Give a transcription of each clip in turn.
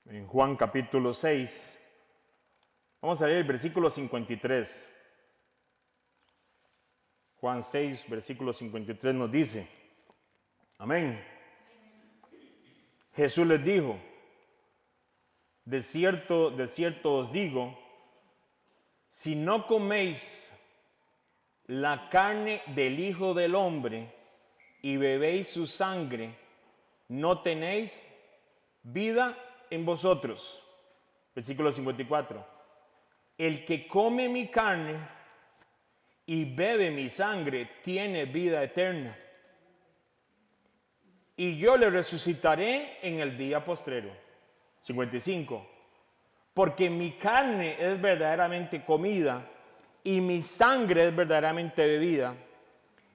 en Juan capítulo 6. Vamos a leer el versículo 53. Juan 6, versículo 53 nos dice, amén. Jesús les dijo, de cierto os digo, si no coméis la carne del Hijo del Hombre y bebéis su sangre, no tenéis vida en vosotros. Versículo 54. El que come mi carne y bebe mi sangre tiene vida eterna, y yo le resucitaré en el día postrero. 55. Porque mi carne es verdaderamente comida y mi sangre es verdaderamente bebida.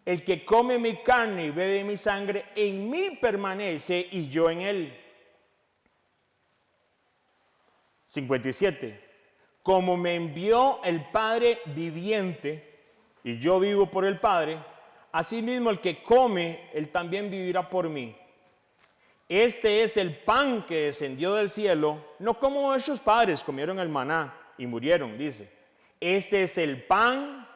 El que come mi carne y bebe mi sangre, en mí permanece y yo en él. 57. Como me envió el Padre viviente y yo vivo por el Padre, asimismo el que come, él también vivirá por mí. Este es el pan que descendió del cielo, no como nuestros padres comieron el maná y murieron, dice. Este es el pan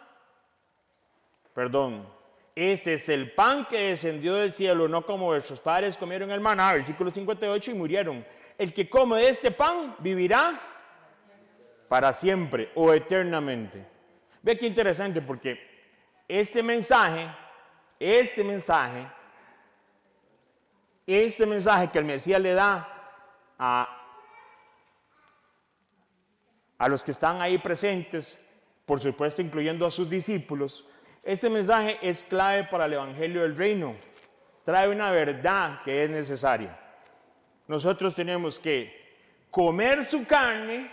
que descendió del cielo, no como vuestros padres comieron el maná, versículo 58, y murieron. El que come de este pan vivirá para siempre o eternamente. Ve qué interesante, porque este mensaje que el Mesías le da a los que están ahí presentes, por supuesto incluyendo a sus discípulos, este mensaje es clave para el Evangelio del Reino. Trae una verdad que es necesaria. Nosotros tenemos que comer su carne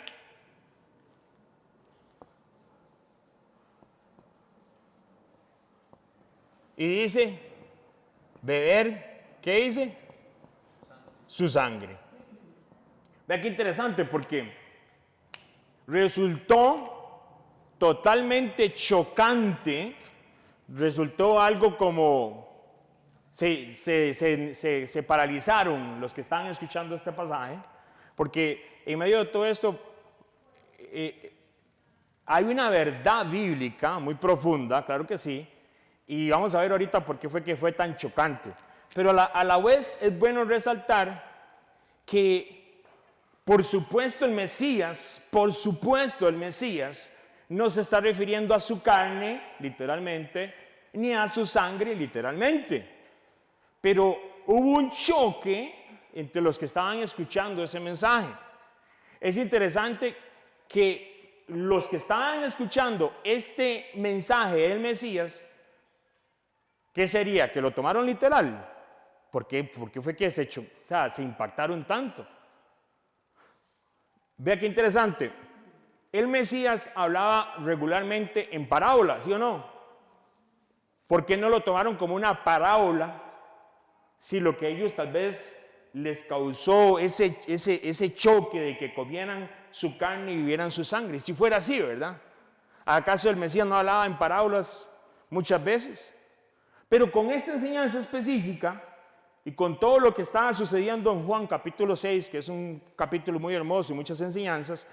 y dice, beber, ¿qué dice? Su sangre. Vea qué interesante, porque resultó totalmente chocante, resultó algo como se paralizaron los que estaban escuchando este pasaje, porque en medio de todo esto hay una verdad bíblica muy profunda, claro que sí, y vamos a ver ahorita por qué fue que fue tan chocante. Pero a la vez es bueno resaltar que, por supuesto, el Mesías no se está refiriendo a su carne, literalmente, ni a su sangre, literalmente. Pero hubo un choque entre los que estaban escuchando ese mensaje. Es interesante que los que estaban escuchando este mensaje del Mesías, ¿qué sería? ¿Que lo tomaron literal? ¿Por qué fue que se impactaron tanto? Vea qué interesante. El Mesías hablaba regularmente en parábolas, ¿sí o no? ¿Por qué no lo tomaron como una parábola si lo que ellos tal vez les causó ese choque de que comieran su carne y vivieran su sangre? Si fuera así, ¿verdad? ¿Acaso el Mesías no hablaba en parábolas muchas veces? Pero con esta enseñanza específica y con todo lo que estaba sucediendo en Juan capítulo 6, que es un capítulo muy hermoso y muchas enseñanzas,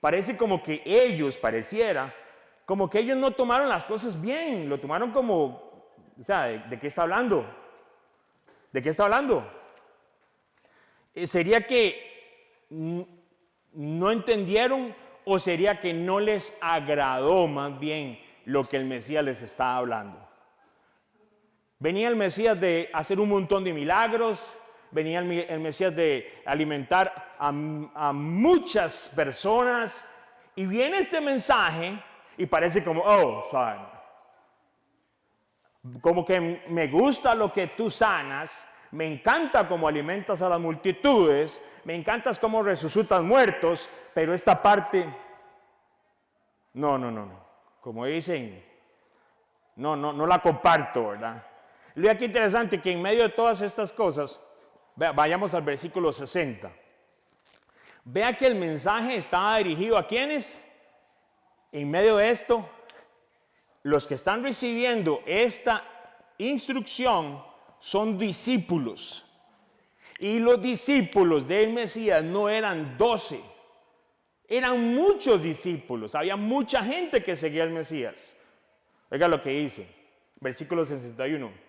pareciera como que ellos no tomaron las cosas bien, lo tomaron como, ¿de qué está hablando? ¿De qué está hablando? ¿Sería que no entendieron o sería que no les agradó más bien lo que el Mesías les estaba hablando? Venía el Mesías de hacer un montón de milagros, venía el Mesías de alimentar a muchas personas, y viene este mensaje y parece como, como que me gusta lo que tú sanas, me encanta cómo alimentas a las multitudes, me encantas cómo resucitas muertos, pero esta parte, no, como dicen, no la comparto, ¿verdad? Lea qué interesante que en medio de todas estas cosas, vayamos al versículo 60. Vea que el mensaje estaba dirigido a ¿quiénes? En medio de esto, los que están recibiendo esta instrucción son discípulos. Y los discípulos del Mesías no eran 12, eran muchos discípulos, había mucha gente que seguía al Mesías. Oiga lo que dice, versículo 61.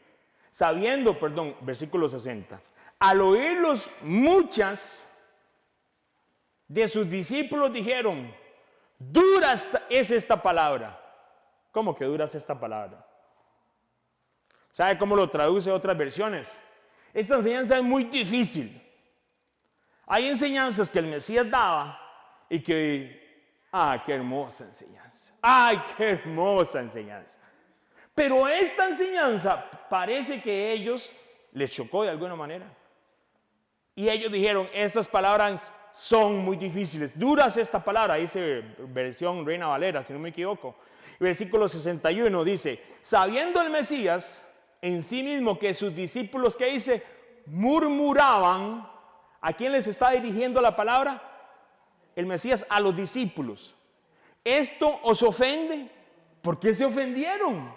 Versículo 60. Al oírlos, muchas de sus discípulos dijeron: dura es esta palabra. ¿Cómo que dura es esta palabra? ¿Sabe cómo lo traduce otras versiones? Esta enseñanza es muy difícil. Hay enseñanzas que el Mesías daba y que, qué hermosa enseñanza. ¡Ay, qué hermosa enseñanza! Pero esta enseñanza parece que a ellos les chocó de alguna manera. Y ellos dijeron: estas palabras son muy difíciles. Duras esta palabra, dice versión Reina Valera, si no me equivoco. Versículo 61 dice: sabiendo el Mesías en sí mismo que sus discípulos, ¿qué dice? Murmuraban. ¿A quién les está dirigiendo la palabra? El Mesías a los discípulos. ¿Esto os ofende? ¿Por qué se ofendieron?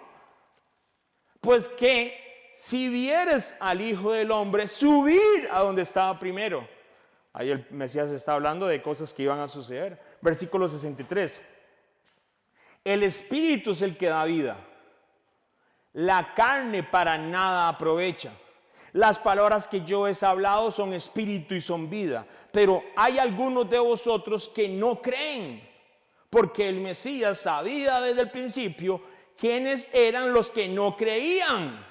Pues que si vieres al Hijo del Hombre subir a donde estaba primero. Ahí el Mesías está hablando de cosas que iban a suceder. Versículo 63. El Espíritu es el que da vida. La carne para nada aprovecha. Las palabras que yo he hablado son espíritu y son vida. Pero hay algunos de vosotros que no creen. Porque el Mesías sabía desde el principio quiénes eran los que no creían.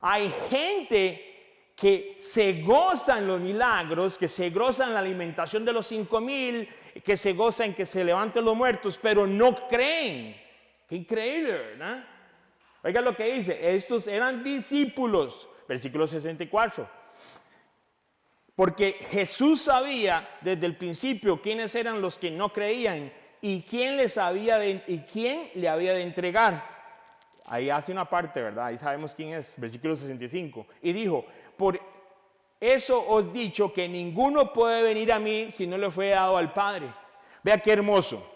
Hay gente que se goza en los milagros, que se goza en la alimentación de los 5,000, que se goza en que se levanten los muertos, pero no creen. Qué increíble, ¿verdad? Oiga lo que dice: estos eran discípulos. Versículo 64. Porque Jesús sabía desde el principio quiénes eran los que no creían y quién le había de entregar. Ahí hace una parte, ¿verdad? Ahí sabemos quién es. Versículo 65. Y dijo: por eso os he dicho que ninguno puede venir a mí si no le fue dado al Padre. Vea qué hermoso.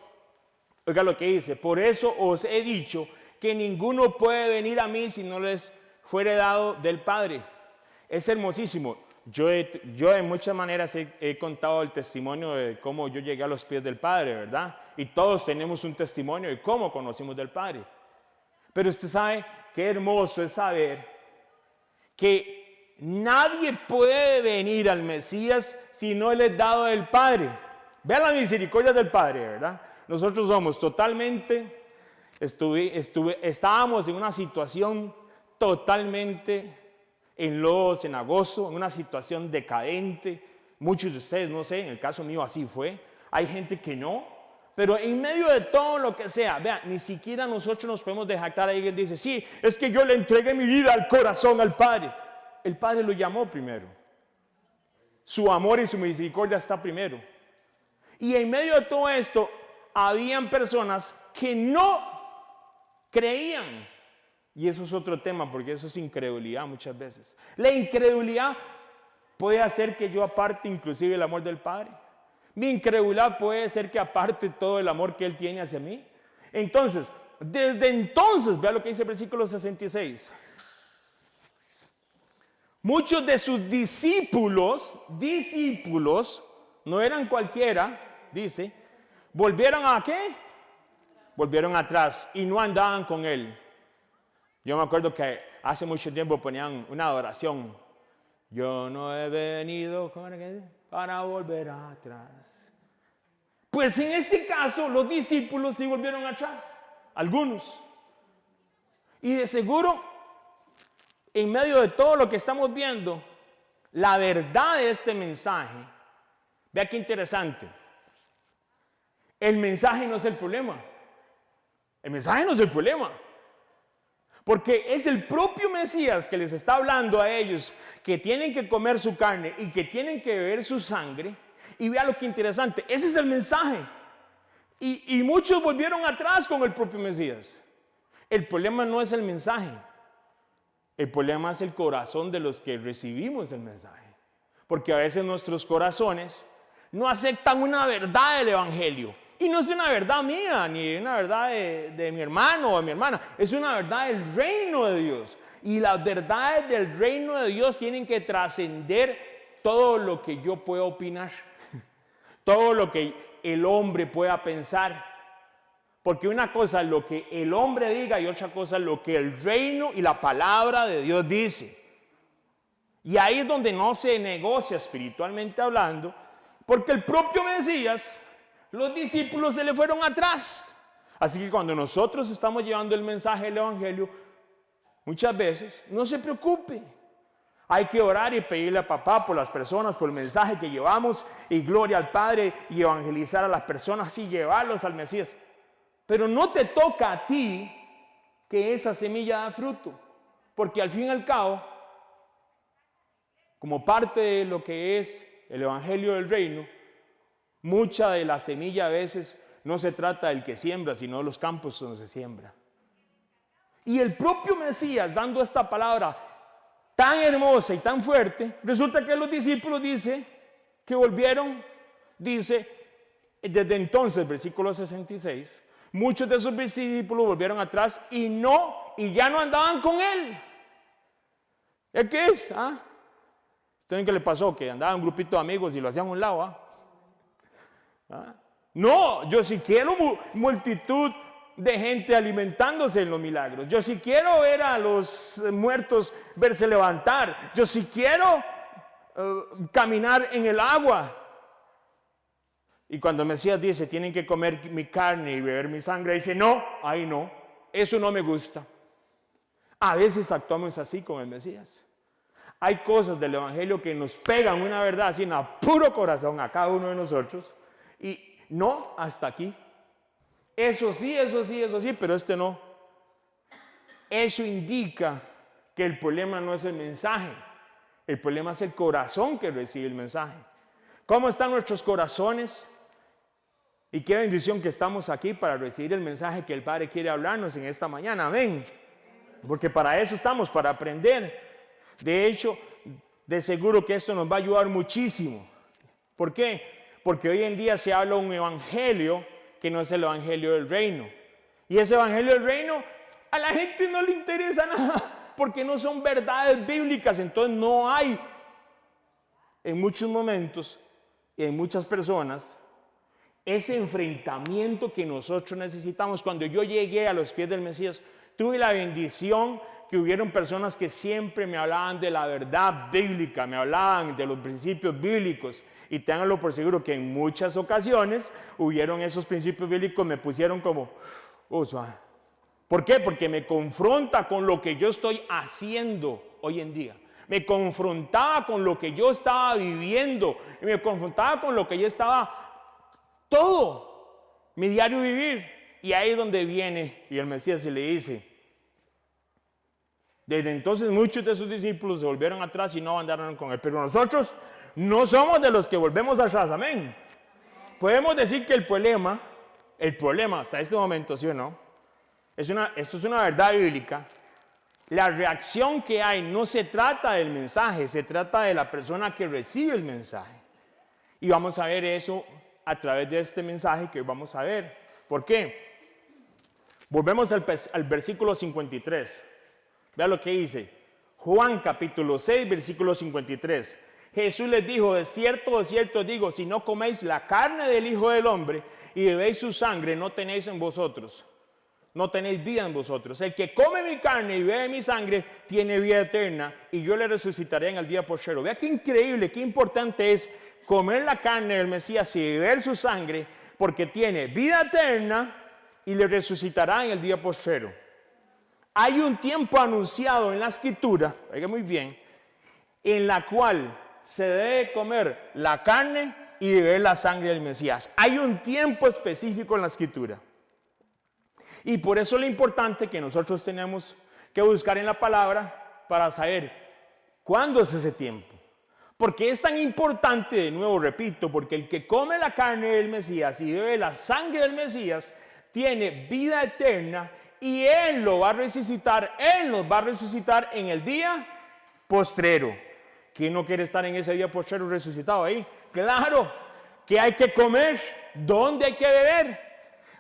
Oiga lo que dice: por eso os he dicho que ninguno puede venir a mí si no les fuere dado del Padre. Es hermosísimo. Yo de muchas maneras he contado el testimonio de cómo yo llegué a los pies del Padre, ¿verdad? Y todos tenemos un testimonio de cómo conocimos del Padre. Pero usted sabe qué hermoso es saber que nadie puede venir al Mesías si no le es dado del Padre. Vean la misericordia del Padre, ¿verdad? Nosotros somos totalmente, estábamos en una situación totalmente en lodo cenagoso, en una situación decadente. Muchos de ustedes, no sé, en el caso mío así fue. Hay gente que no, pero en medio de todo lo que sea, vean, ni siquiera nosotros nos podemos jactar. Alguien dice: sí, es que yo le entregué mi vida al corazón al Padre. El Padre lo llamó primero. Su amor y su misericordia está primero. Y en medio de todo esto, habían personas que no creían. Y eso es otro tema, porque eso es incredulidad muchas veces. La incredulidad puede hacer que yo aparte inclusive el amor del Padre. Mi incredulidad puede ser que aparte todo el amor que Él tiene hacia mí. Entonces, desde entonces, vea lo que dice el versículo 66. Muchos de sus discípulos, no eran cualquiera, dice, ¿volvieron a qué? Volvieron atrás y no andaban con Él. Yo me acuerdo que hace mucho tiempo ponían una adoración. Yo no he venido para volver atrás. Pues en este caso los discípulos sí volvieron atrás, algunos. Y de seguro, en medio de todo lo que estamos viendo, la verdad de este mensaje, vea qué interesante. El mensaje no es el problema. El mensaje no es el problema. Porque es el propio Mesías que les está hablando a ellos que tienen que comer su carne y que tienen que beber su sangre. Y vea lo que interesante, ese es el mensaje. Y muchos volvieron atrás con el propio Mesías. El problema no es el mensaje. El problema es el corazón de los que recibimos el mensaje. Porque a veces nuestros corazones no aceptan una verdad del Evangelio. Y no es una verdad mía, ni una verdad de mi hermano o de mi hermana. Es una verdad del reino de Dios. Y las verdades del reino de Dios tienen que trascender todo lo que yo pueda opinar. Todo lo que el hombre pueda pensar. Porque una cosa es lo que el hombre diga y otra cosa es lo que el reino y la palabra de Dios dice. Y ahí es donde no se negocia espiritualmente hablando, porque el propio Mesías, los discípulos se le fueron atrás. Así que cuando nosotros estamos llevando el mensaje del evangelio, muchas veces no se preocupe. Hay que orar y pedirle a papá por las personas, por el mensaje que llevamos, y gloria al Padre, y evangelizar a las personas y llevarlos al Mesías. Pero no te toca a ti que esa semilla da fruto, porque al fin y al cabo, como parte de lo que es el evangelio del reino, mucha de la semilla a veces no se trata del que siembra, sino de los campos donde se siembra. Y el propio Mesías, dando esta palabra tan hermosa y tan fuerte, resulta que los discípulos dice que volvieron, dice, desde entonces, versículo 66, muchos de sus discípulos volvieron atrás y ya no andaban con él. ¿Es qué es? ¿Ustedes qué le pasó? Que andaba un grupito de amigos y lo hacían a un lado. No, yo sí quiero multitud de gente alimentándose en los milagros. Yo sí quiero ver a los muertos verse levantar. Yo sí quiero caminar en el agua. Y cuando el Mesías dice, tienen que comer mi carne y beber mi sangre, dice, no, ahí no, eso no me gusta. A veces actuamos así con el Mesías. Hay cosas del evangelio que nos pegan una verdad así en el puro corazón a cada uno de nosotros. Y no, hasta aquí. Eso sí, pero este no. Eso indica que el problema no es el mensaje. El problema es el corazón que recibe el mensaje. ¿Cómo están nuestros corazones? Y qué bendición que estamos aquí para recibir el mensaje que el Padre quiere hablarnos en esta mañana. Amén. Porque para eso estamos, para aprender. De hecho, de seguro que esto nos va a ayudar muchísimo. ¿Por qué? Porque hoy en día se habla un evangelio que no es el evangelio del reino. Y ese evangelio del reino a la gente no le interesa nada, porque no son verdades bíblicas. Entonces no hay, en muchos momentos y en muchas personas, ese enfrentamiento que nosotros necesitamos. Cuando yo llegué a los pies del Mesías, tuve la bendición que hubieron personas que siempre me hablaban de la verdad bíblica, me hablaban de los principios bíblicos, y ténganlo por seguro que en muchas ocasiones hubieron esos principios bíblicos, me pusieron como, suave. ¿Por qué? Porque me confronta con lo que yo estoy haciendo hoy en día. Me confrontaba con lo que yo estaba viviendo, y me confrontaba con lo que yo estaba, todo, mi diario vivir. Y ahí es donde viene, y el Mesías se le dice, desde entonces muchos de sus discípulos se volvieron atrás y no andaron con él. Pero nosotros no somos de los que volvemos atrás, amén. Podemos decir que el problema hasta este momento, ¿sí o no? Esto es una verdad bíblica. La reacción que hay no se trata del mensaje, se trata de la persona que recibe el mensaje. Y vamos a ver eso a través de este mensaje que vamos a ver. ¿Por qué? Volvemos al versículo 53. Vea lo que dice. Juan capítulo 6, versículo 53. Jesús les dijo, de cierto digo, si no coméis la carne del Hijo del Hombre y bebéis su sangre, no tenéis vida en vosotros. El que come mi carne y bebe mi sangre tiene vida eterna, y yo le resucitaré en el día postrero. Vea qué increíble, qué importante es comer la carne del Mesías y beber su sangre, porque tiene vida eterna y le resucitará en el día postrero. Hay un tiempo anunciado en la Escritura, oiga muy bien, en la cual se debe comer la carne y beber la sangre del Mesías. Hay un tiempo específico en la Escritura. Y por eso es lo importante que nosotros tenemos que buscar en la palabra para saber cuándo es ese tiempo. Porque es tan importante, de nuevo repito, porque el que come la carne del Mesías y bebe la sangre del Mesías tiene vida eterna, y Él lo va a resucitar, Él nos va a resucitar en el día postrero. ¿Quién no quiere estar en ese día postrero resucitado ahí? Claro, qué hay que comer, dónde hay que beber.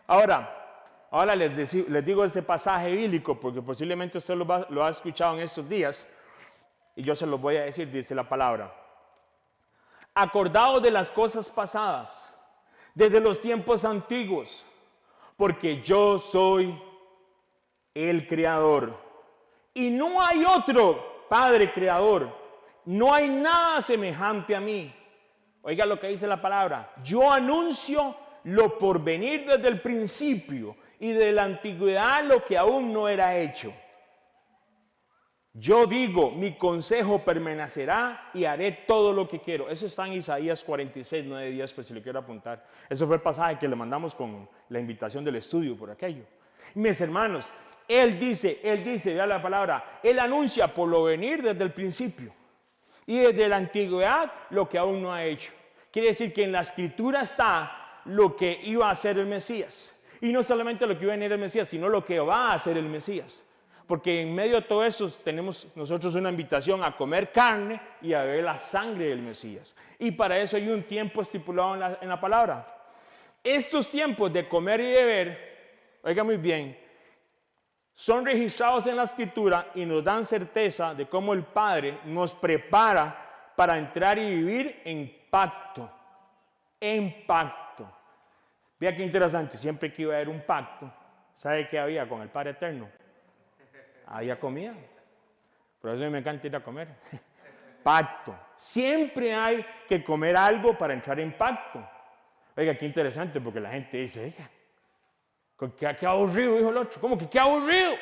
Ahora les digo este pasaje bíblico porque posiblemente usted lo ha escuchado en estos días y yo se lo voy a decir, dice la palabra. Acordaos de las cosas pasadas, desde los tiempos antiguos, porque yo soy el Creador. Y no hay otro Padre Creador. No hay nada semejante a mí. Oiga lo que dice la palabra. Yo anuncio lo por venir desde el principio y de la antigüedad lo que aún no era hecho. Yo digo, mi consejo permanecerá y haré todo lo que quiero. Eso está en Isaías 46, 9, 10, pues si le quiero apuntar. Eso fue el pasaje que le mandamos con la invitación del estudio por aquello. Mis hermanos, Él dice, vea la palabra, Él anuncia por lo venir desde el principio y desde la antigüedad lo que aún no ha hecho. Quiere decir que en la Escritura está lo que iba a hacer el Mesías. Y no solamente lo que iba a venir el Mesías, sino lo que va a hacer el Mesías. Porque en medio de todo eso tenemos nosotros una invitación a comer carne y a beber la sangre del Mesías. Y para eso hay un tiempo estipulado en la palabra. Estos tiempos de comer y beber, oiga muy bien, son registrados en la Escritura y nos dan certeza de cómo el Padre nos prepara para entrar y vivir en pacto. En pacto. Vea qué interesante, siempre que iba a haber un pacto, ¿sabe qué había con el Padre Eterno? Había comida. Por eso me encanta ir a comer. Pacto. Siempre hay que comer algo para entrar en pacto. Oiga, qué interesante, porque la gente dice, oiga, qué aburrido, dijo el otro. ¿Cómo que qué aburrido?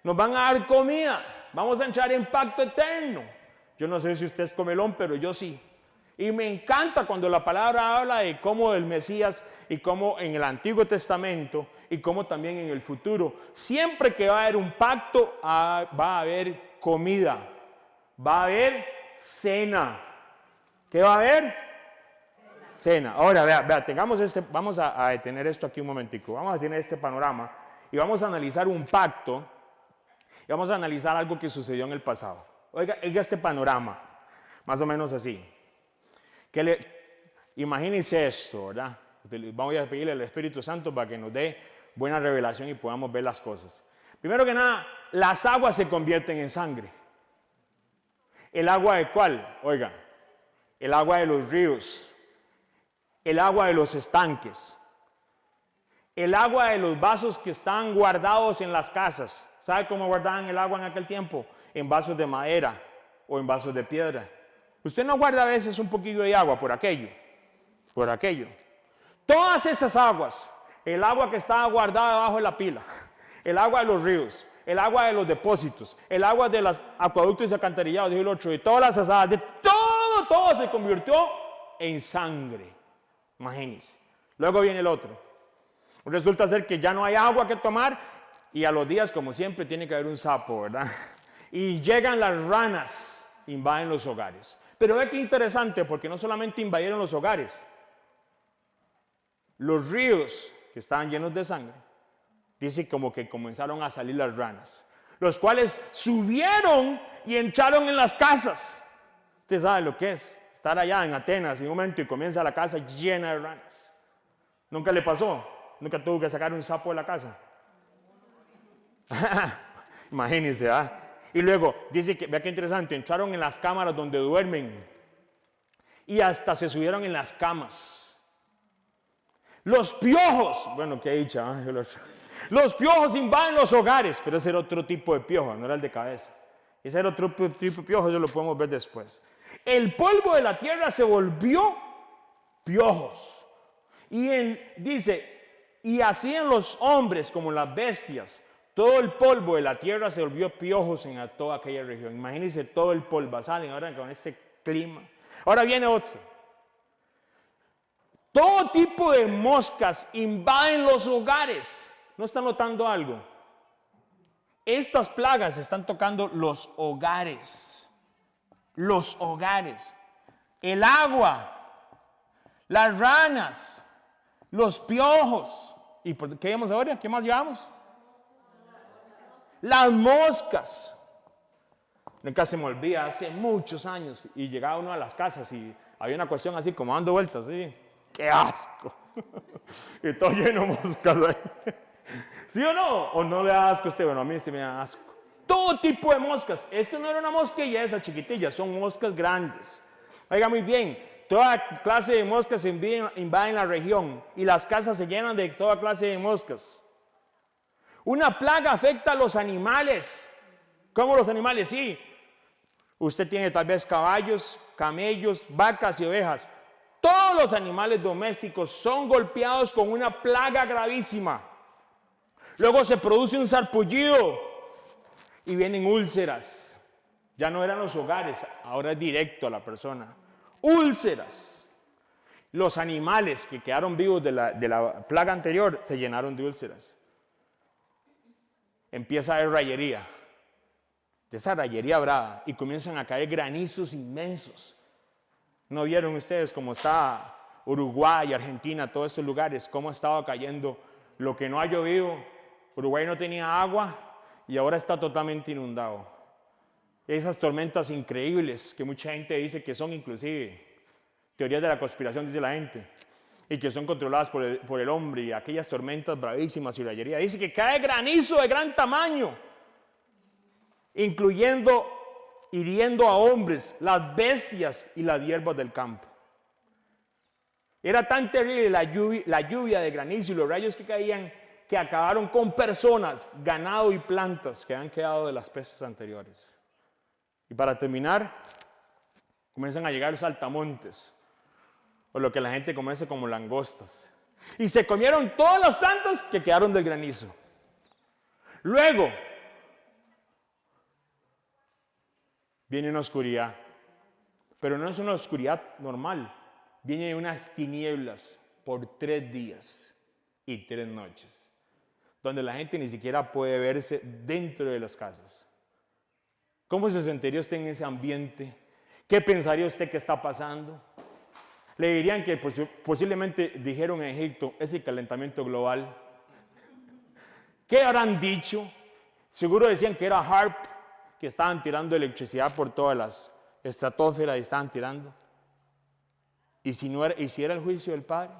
Nos van a dar comida. Vamos a entrar en pacto eterno. Yo no sé si usted es comelón, pero yo sí. Y me encanta cuando la palabra habla de cómo el Mesías y cómo en el Antiguo Testamento y cómo también en el futuro, siempre que va a haber un pacto, va a haber comida, va a haber cena. ¿Qué va a haber? Cena. Ahora, vea, vamos a detener esto aquí un momentico. Vamos a detener este panorama y vamos a analizar un pacto y vamos a analizar algo que sucedió en el pasado. Oiga este panorama, más o menos así. Imagínense esto, ¿verdad? Vamos a pedirle al Espíritu Santo para que nos dé buena revelación y podamos ver las cosas. Primero que nada, las aguas se convierten en sangre. ¿El agua de cuál? Oiga, el agua de los ríos, el agua de los estanques, el agua de los vasos que están guardados en las casas. ¿Sabe cómo guardaban el agua en aquel tiempo? En vasos de madera o en vasos de piedra. Usted no guarda a veces un poquillo de agua por aquello. Todas esas aguas, el agua que estaba guardada debajo de la pila, el agua de los ríos, el agua de los depósitos, el agua de los acueductos y alcantarillados, dijo el otro, y todas las asadas, de todo se convirtió en sangre. Imagínense. Luego viene el otro. Resulta ser que ya no hay agua que tomar y a los días, como siempre, tiene que haber un sapo, ¿verdad? Y llegan las ranas, invaden los hogares. Pero ve qué interesante, porque no solamente invadieron los hogares, los ríos que estaban llenos de sangre, dice como que comenzaron a salir las ranas, los cuales subieron y entraron en las casas. Usted sabe lo que es estar allá en Atenas en un momento y comienza la casa llena de ranas. ¿Nunca le pasó? ¿Nunca tuvo que sacar un sapo de la casa? Imagínense, ¿ah? Y luego dice que, vea qué interesante, entraron en las cámaras donde duermen y hasta se subieron en las camas. Los piojos, bueno, qué dicha, ¿eh? Los piojos invaden los hogares, pero ese era otro tipo de piojo, no era el de cabeza. Ese era otro tipo de piojo, eso lo podemos ver después. El polvo de la tierra se volvió piojos. Y dice, y así en los hombres como en las bestias, todo el polvo de la tierra se volvió piojos en toda aquella región. Imagínense todo el polvo, salen ahora con este clima. Ahora viene otro. Todo tipo de moscas invaden los hogares. ¿No están notando algo? Estas plagas están tocando los hogares. Los hogares. El agua, las ranas, los piojos. ¿Y qué llevamos ahora? ¿Qué más llevamos? Las moscas. Nunca se me olvida, hace muchos años, y llegaba uno a las casas y había una cuestión así como dando vueltas, ¿sí? ¡Qué asco! Y todo lleno de moscas ahí. ¿Sí o no? ¿O no le da asco a usted? Bueno, a mí sí me da asco. Todo tipo de moscas. Esto no era una mosquilla esa chiquitilla, son moscas grandes. Oiga muy bien, toda clase de moscas invaden la región y las casas se llenan de toda clase de moscas. Una plaga afecta a los animales. ¿Cómo los animales? Sí. Usted tiene tal vez caballos, camellos, vacas y ovejas. Todos los animales domésticos son golpeados con una plaga gravísima. Luego se produce un sarpullido y vienen úlceras. Ya no eran los hogares, ahora es directo a la persona. Úlceras. Los animales que quedaron vivos de la plaga anterior se llenaron de úlceras. Empieza a haber rayería. De esa rayería brava. Y comienzan a caer granizos inmensos. ¿No vieron ustedes cómo está Uruguay, Argentina, todos estos lugares? Cómo estaba cayendo lo que no ha llovido. Uruguay no tenía agua y ahora está totalmente inundado. Esas tormentas increíbles que mucha gente dice que son inclusive teorías de la conspiración, dice la gente, y que son controladas por el hombre, y aquellas tormentas bravísimas y rayería. Dice que cae granizo de gran tamaño, incluyendo hiriendo a hombres, las bestias y las hierbas del campo. Era tan terrible la lluvia de granizo y los rayos que caían que acabaron con personas, ganado y plantas que han quedado de las pestes anteriores. Y para terminar, comienzan a llegar los saltamontes, o lo que la gente conoce como langostas. Y se comieron todas las plantas que quedaron del granizo. Luego, viene una oscuridad, pero no es una oscuridad normal, viene unas tinieblas por 3 días y 3 noches, donde la gente ni siquiera puede verse dentro de las casas. ¿Cómo se sentiría usted en ese ambiente? ¿Qué pensaría usted que está pasando? Le dirían que posiblemente dijeron en Egipto, es el calentamiento global. ¿Qué habrán dicho? Seguro decían que era HAARP, que estaban tirando electricidad por todas las estratosferas y estaban tirando. ¿Y si era el juicio del Padre?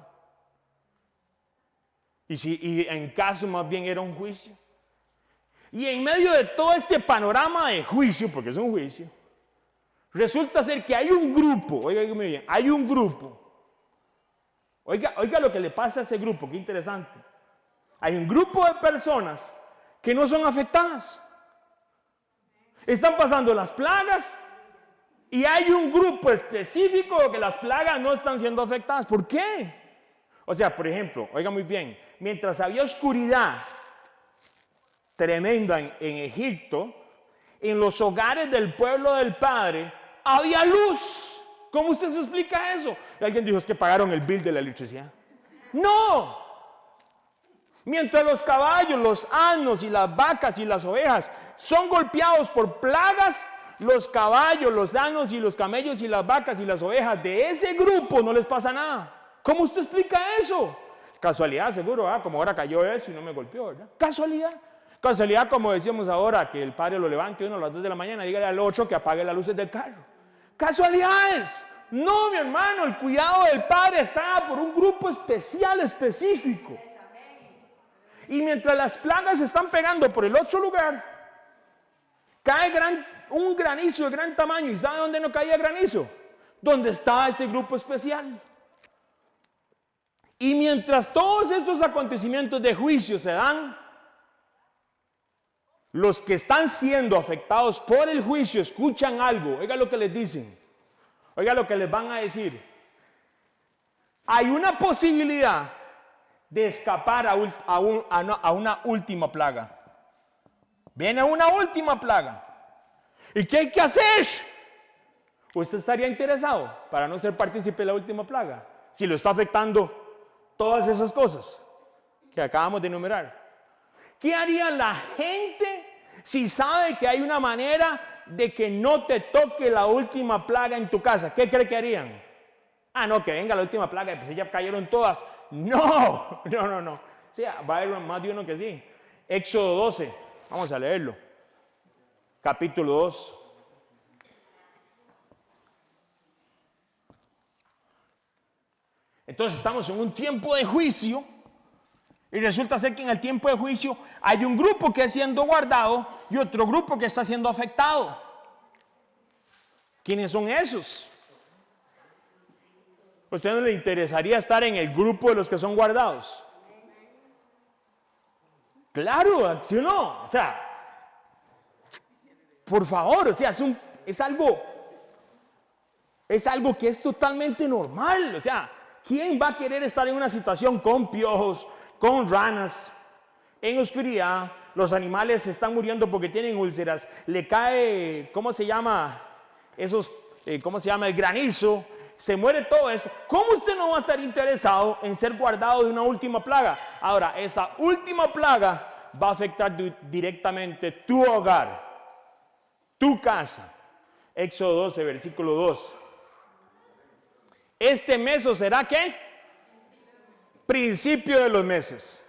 ¿Y en caso más bien era un juicio? Y en medio de todo este panorama de juicio, porque es un juicio, resulta ser que hay un grupo, oiga muy bien, hay un grupo. Oiga lo que le pasa a ese grupo, qué interesante. Hay un grupo de personas que no son afectadas. Están pasando las plagas y hay un grupo específico que las plagas no están siendo afectadas. ¿Por qué? O sea, por ejemplo, oiga muy bien, mientras había oscuridad tremenda en Egipto, en los hogares del pueblo del Padre había luz. ¿Cómo usted se explica eso? Y alguien dijo, es que pagaron el bill de la electricidad. ¡No! Mientras los caballos, los asnos y las vacas y las ovejas son golpeados por plagas, los caballos, los asnos y los camellos y las vacas y las ovejas de ese grupo no les pasa nada. ¿Cómo usted explica eso? Casualidad, seguro, ¿verdad? Como ahora cayó eso y no me golpeó, ¿verdad? Casualidad. Casualidad, como decíamos ahora, que el padre lo levante uno a las 2 de la mañana y dígale al otro que apague las luces del carro. Casualidades. No, mi hermano, el cuidado del Padre está por un grupo especial, específico. Y mientras las plagas se están pegando por el otro lugar, cae un granizo de gran tamaño. ¿Y sabe dónde no caía granizo? Donde estaba ese grupo especial. Y mientras todos estos acontecimientos de juicio se dan, los que están siendo afectados por el juicio escuchan algo. Oiga lo que les dicen. Oiga lo que les van a decir. Hay una posibilidad de escapar a una última plaga. Viene una última plaga. ¿Y qué hay que hacer? ¿Usted estaría interesado para no ser partícipe de la última plaga? Si lo está afectando todas esas cosas que acabamos de enumerar. ¿Qué haría la gente si sabe que hay una manera de que no te toque la última plaga en tu casa? ¿Qué cree que harían? Ah, no, que venga la última plaga, pues ya cayeron todas. No. Sí, va a haber más de uno que sí. Éxodo 12, vamos a leerlo. Capítulo 2. Entonces estamos en un tiempo de juicio y resulta ser que en el tiempo de juicio hay un grupo que está siendo guardado y otro grupo que está siendo afectado. ¿Quiénes son esos? ¿A usted no le interesaría estar en el grupo de los que son guardados? Claro, ¿sí o no? O sea, por favor, o sea, es algo que es totalmente normal. O sea, ¿quién va a querer estar en una situación con piojos, con ranas, en oscuridad? Los animales se están muriendo porque tienen úlceras, le cae, ¿cómo se llama? ¿Cómo se llama? El granizo, se muere todo esto. ¿Cómo usted no va a estar interesado en ser guardado de una última plaga? Ahora, esa última plaga va a afectar directamente tu hogar, tu casa. Éxodo 12, versículo 2. Este mes o será ¿qué? Principio de los meses.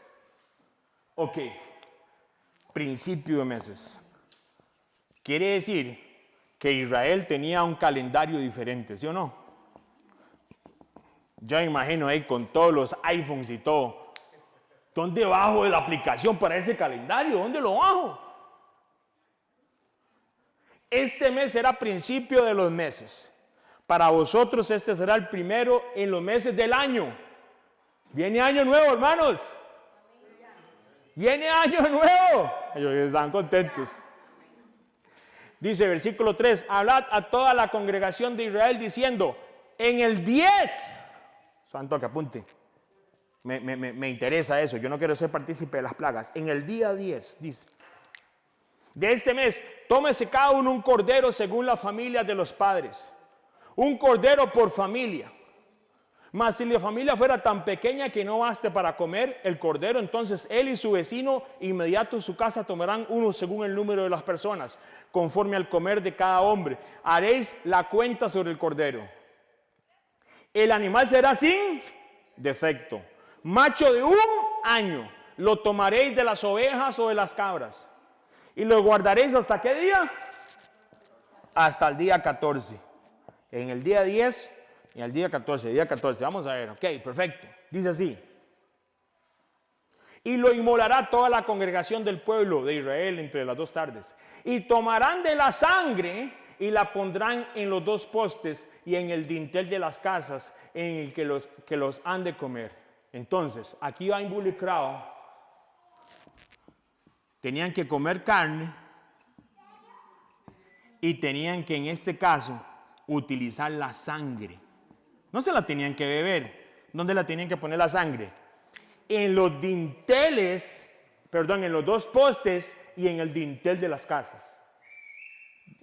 Ok, principio de meses. Quiere decir que Israel tenía un calendario diferente, ¿sí o no? Yo me imagino ahí con todos los iPhones y todo. ¿Dónde bajo la aplicación para ese calendario? ¿Dónde lo bajo? Este mes será principio de los meses. Para vosotros este será el primero en los meses del año. Viene año nuevo, hermanos. Viene año nuevo. Ellos están contentos. Dice versículo 3, hablad a toda la congregación de Israel diciendo, en el 10, santo que apunte, me interesa eso, yo no quiero ser partícipe de las plagas, en el día 10, dice, de este mes, tómese cada uno un cordero según la familia de los padres, un cordero por familia. Mas si la familia fuera tan pequeña que no baste para comer el cordero, entonces él y su vecino inmediato en su casa tomarán uno según el número de las personas, conforme al comer de cada hombre. Haréis la cuenta sobre el cordero. El animal será sin defecto, macho de 1 año. Lo tomaréis de las ovejas o de las cabras. Y lo guardaréis ¿hasta qué día? Hasta el día 14. En el día 10 y el día 14, vamos a ver, ok, perfecto, dice así. Y lo inmolará toda la congregación del pueblo de Israel entre las 2 tardes. Y tomarán de la sangre y la pondrán en los 2 postes y en el dintel de las casas en el que los han de comer. Entonces, aquí va involucrado, tenían que comer carne y tenían que en este caso utilizar la sangre. No se la tenían que beber. ¿Dónde la tenían que poner la sangre? En los dinteles, en los 2 postes y en el dintel de las casas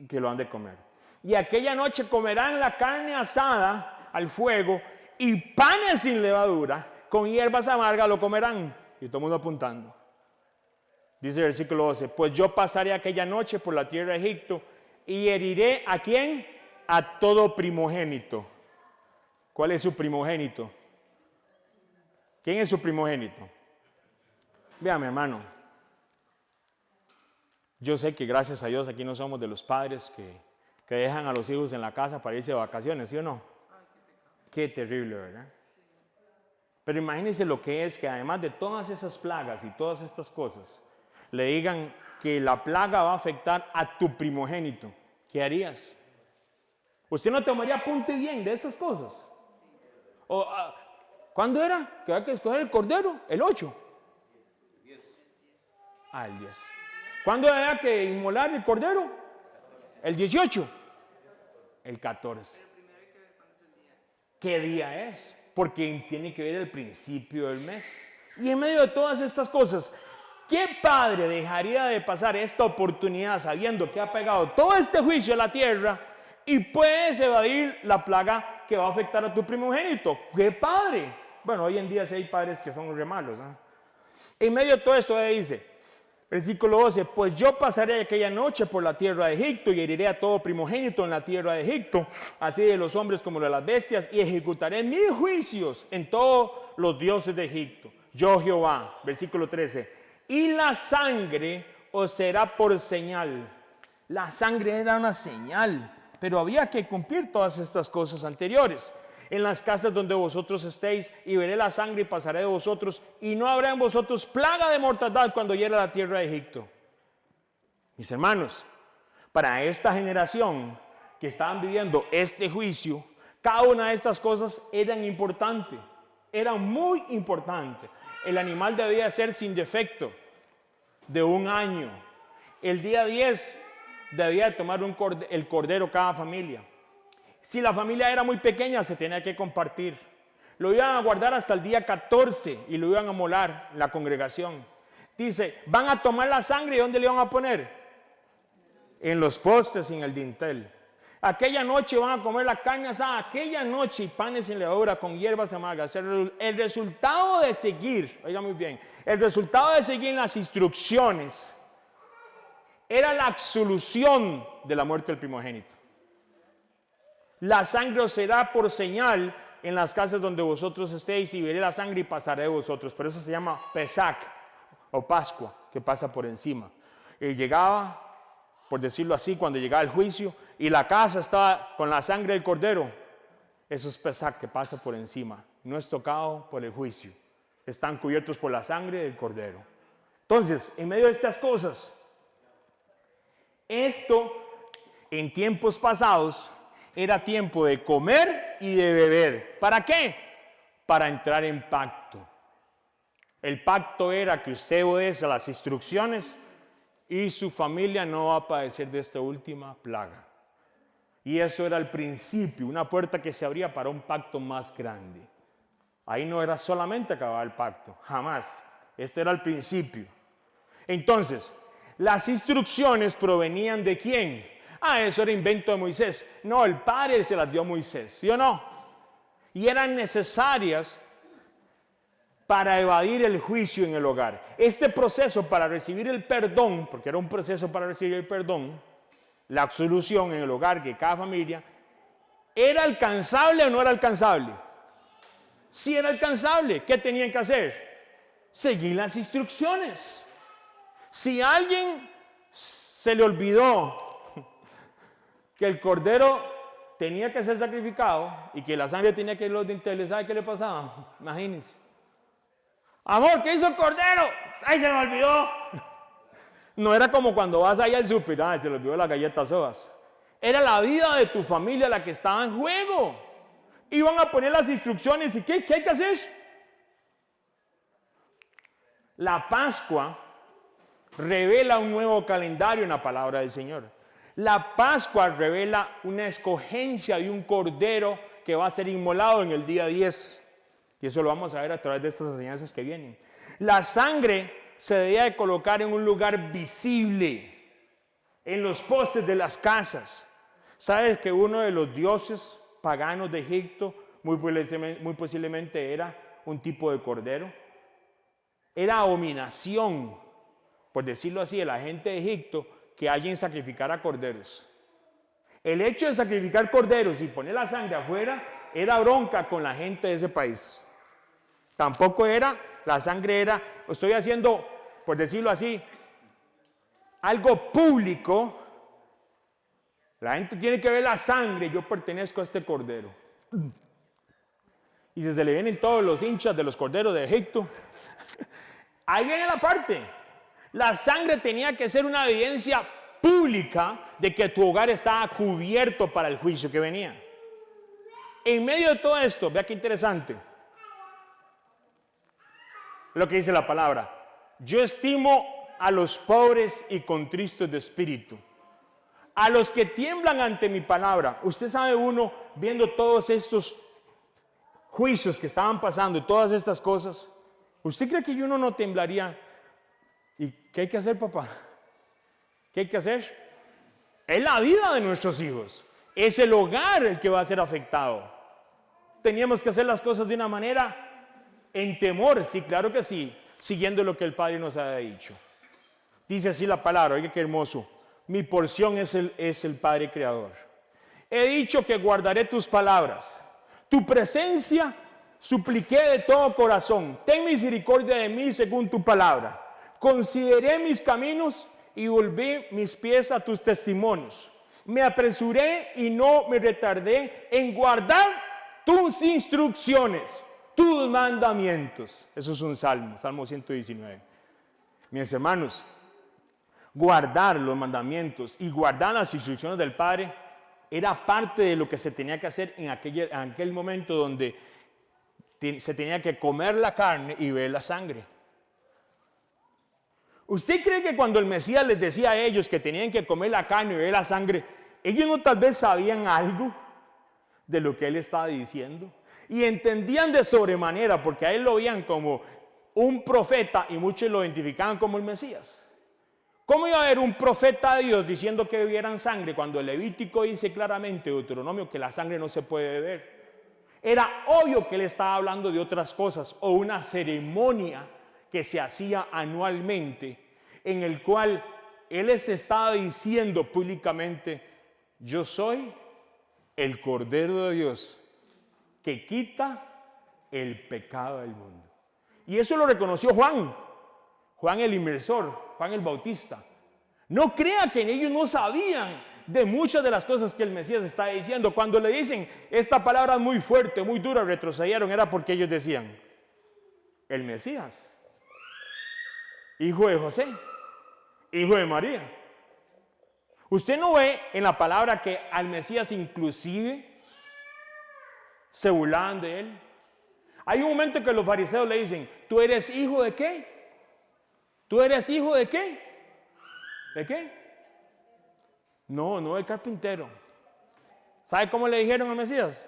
que lo han de comer. Y aquella noche comerán la carne asada al fuego y panes sin levadura, con hierbas amargas lo comerán. Y todo el mundo apuntando. Dice el versículo 12, pues yo pasaré aquella noche por la tierra de Egipto y heriré ¿a quién? A todo primogénito. ¿Cuál es su primogénito? ¿Quién es su primogénito? Vea, mi hermano. Yo sé que gracias a Dios aquí no somos de los padres que dejan a los hijos en la casa para irse de vacaciones, ¿sí o no? Qué terrible, ¿verdad? Pero imagínense lo que es que además de todas esas plagas y todas estas cosas, le digan que la plaga va a afectar a tu primogénito. ¿Qué harías? ¿Usted no tomaría apunte bien de estas cosas? ¿Cuándo era? Que hay que escoger el cordero, el 8. El 10. ¿Cuándo había que inmolar el cordero? El 18. El 14. ¿Qué día es? Porque tiene que ver el principio del mes. Y en medio de todas estas cosas, ¿qué padre dejaría de pasar esta oportunidad sabiendo que ha pegado todo este juicio a la tierra y puedes evadir la plaga que va a afectar a tu primogénito? ¡Qué padre! Bueno, hoy en día sí hay padres que son re malos, ¿eh? En medio de todo esto dice, versículo 12, pues yo pasaré aquella noche por la tierra de Egipto y heriré a todo primogénito en la tierra de Egipto, así de los hombres como de las bestias, y ejecutaré mis juicios en todos los dioses de Egipto. Yo Jehová, versículo 13, y la sangre os será por señal. La sangre era una señal, pero había que cumplir todas estas cosas anteriores. en las casas donde vosotros estéis, y veré la sangre y pasaré de vosotros, y no habrá en vosotros plaga de mortandad cuando hiera la tierra de Egipto. Mis hermanos, para esta generación que estaban viviendo este juicio, cada una de estas cosas eran importantes, eran muy importantes. El animal debía ser sin defecto, de 1 año. El día 10 debía tomar el cordero cada familia. Si la familia era muy pequeña, se tenía que compartir. Lo iban a guardar hasta el día 14 y lo iban a molar en la congregación. Dice, van a tomar la sangre, ¿y dónde le van a poner? En los postes y en el dintel. Aquella noche van a comer la carne asada, aquella noche, y panes sin levadura con hierbas amargas. El resultado de seguir, oiga muy bien, el resultado de seguir las instrucciones era la absolución de la muerte del primogénito. La sangre os será por señal en las casas donde vosotros estéis, y veré la sangre y pasaré de vosotros. Por eso se llama Pesach o Pascua, que pasa por encima. Y llegaba, por decirlo así, cuando llegaba el juicio y la casa estaba con la sangre del cordero, eso es Pesach, que pasa por encima. No es tocado por el juicio. Están cubiertos por la sangre del cordero. Entonces, en medio de estas cosas, esto en tiempos pasados era tiempo de comer y de beber. ¿Para qué? Para entrar en pacto. El pacto era que usted obedece a las instrucciones y su familia no va a padecer de esta última plaga. Y eso era el principio, una puerta que se abría para un pacto más grande. Ahí no era solamente acabar el pacto, jamás. Este era el principio. Entonces, las instrucciones provenían ¿de quién? Eso era invento de Moisés. No, el Padre se las dio a Moisés, ¿sí o no? Y eran necesarias para evadir el juicio en el hogar. Este proceso para recibir el perdón, porque era un proceso para recibir el perdón, la absolución en el hogar de cada familia, ¿era alcanzable o no era alcanzable? Sí era alcanzable. ¿Qué tenían que hacer? Seguir las instrucciones. Si a alguien se le olvidó que el cordero tenía que ser sacrificado y que la sangre tenía que ir a los dinteles, ¿sabe qué le pasaba? Imagínense. Amor, ¿qué hizo el cordero? ¡Ay, se me olvidó! No era como cuando vas ahí al súper, se le olvidó las galletas sodas. Era la vida de tu familia la que estaba en juego. Iban a poner las instrucciones y ¿qué hay que hacer? La Pascua revela un nuevo calendario en la palabra del Señor. La Pascua revela una escogencia de un cordero que va a ser inmolado en el día 10. Y eso lo vamos a ver a través de estas enseñanzas que vienen. La sangre se debía de colocar en un lugar visible, en los postes de las casas. ¿Sabes que uno de los dioses paganos de Egipto muy posiblemente era un tipo de cordero? Era abominación, por decirlo así, de la gente de Egipto que alguien sacrificara corderos. El hecho de sacrificar corderos y poner la sangre afuera era bronca con la gente de ese país. Tampoco era, la sangre era, estoy haciendo, por decirlo así, algo público. La gente tiene que ver la sangre, yo pertenezco a este cordero. Y se le vienen todos los hinchas de los corderos de Egipto. Ahí viene la parte. La sangre tenía que ser una evidencia pública de que tu hogar estaba cubierto para el juicio que venía. En medio de todo esto, vea qué interesante lo que dice la palabra. Yo estimo a los pobres y contristos de espíritu, a los que tiemblan ante mi palabra. Usted sabe, uno viendo todos estos juicios que estaban pasando y todas estas cosas, ¿usted cree que uno no temblaría? ¿Y qué hay que hacer, papá? ¿Qué hay que hacer? Es la vida de nuestros hijos. Es el hogar el que va a ser afectado. Teníamos que hacer las cosas de una manera en temor, sí, claro que sí, siguiendo lo que el Padre nos ha dicho. Dice así la palabra, oiga qué hermoso. Mi porción es el Padre Creador. He dicho que guardaré tus palabras. Tu presencia supliqué de todo corazón. Ten misericordia de mí según tu palabra. Consideré mis caminos y volví mis pies a tus testimonios. Me apresuré y no me retardé en guardar tus instrucciones, tus mandamientos. Eso es un salmo, Salmo 119. Mis hermanos, guardar los mandamientos y guardar las instrucciones del Padre era parte de lo que se tenía que hacer en aquel momento donde se tenía que comer la carne y beber la sangre. ¿Usted cree que cuando el Mesías les decía a ellos que tenían que comer la carne y beber la sangre, ellos no tal vez sabían algo de lo que él estaba diciendo? Y entendían de sobremanera, porque a él lo veían como un profeta y muchos lo identificaban como el Mesías. ¿Cómo iba a haber un profeta de Dios diciendo que bebieran sangre cuando el Levítico dice claramente, Deuteronomio, que la sangre no se puede beber? Era obvio que él estaba hablando de otras cosas o una ceremonia que se hacía anualmente en el cual él les estaba diciendo públicamente: yo soy el Cordero de Dios que quita el pecado del mundo. Y eso lo reconoció Juan el inmersor, Juan el Bautista. No crea que ellos no sabían de muchas de las cosas que el Mesías está diciendo. Cuando le dicen esta palabra muy fuerte, muy dura, retrocedieron, era porque ellos decían: el Mesías, hijo de José, hijo de María. Usted no ve en la palabra que al Mesías inclusive se burlaban de él. Hay un momento que los fariseos le dicen: ¿tú eres hijo de qué? ¿Tú eres hijo de qué? ¿De qué? No del carpintero. ¿Sabe cómo le dijeron al Mesías?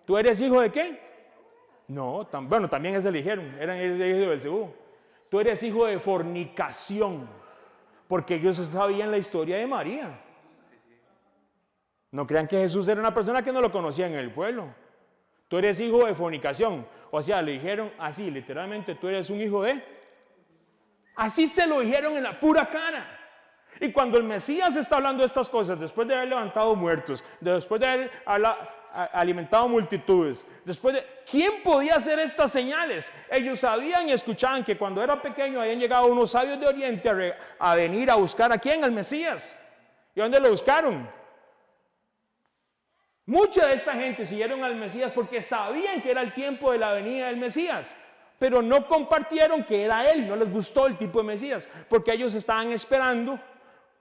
¿Tú eres hijo de qué? No, bueno, también ese le dijeron, eran hijos de Belzebú. Tú eres hijo de fornicación, porque ellos sabían la historia de María. No crean que Jesús era una persona que no lo conocía en el pueblo. Tú eres hijo de fornicación. O sea, le dijeron así, literalmente: tú eres un hijo de... Así se lo dijeron en la pura cara. Y cuando el Mesías está hablando de estas cosas, después de haber levantado muertos, después de haber alimentado multitudes, ¿quién podía hacer estas señales? Ellos sabían y escuchaban que cuando era pequeño habían llegado unos sabios de Oriente a venir a buscar ¿a quién? Al Mesías. ¿Y dónde lo buscaron? Mucha de esta gente siguieron al Mesías porque sabían que era el tiempo de la venida del Mesías, pero no compartieron que era él. No les gustó el tipo de Mesías, porque ellos estaban esperando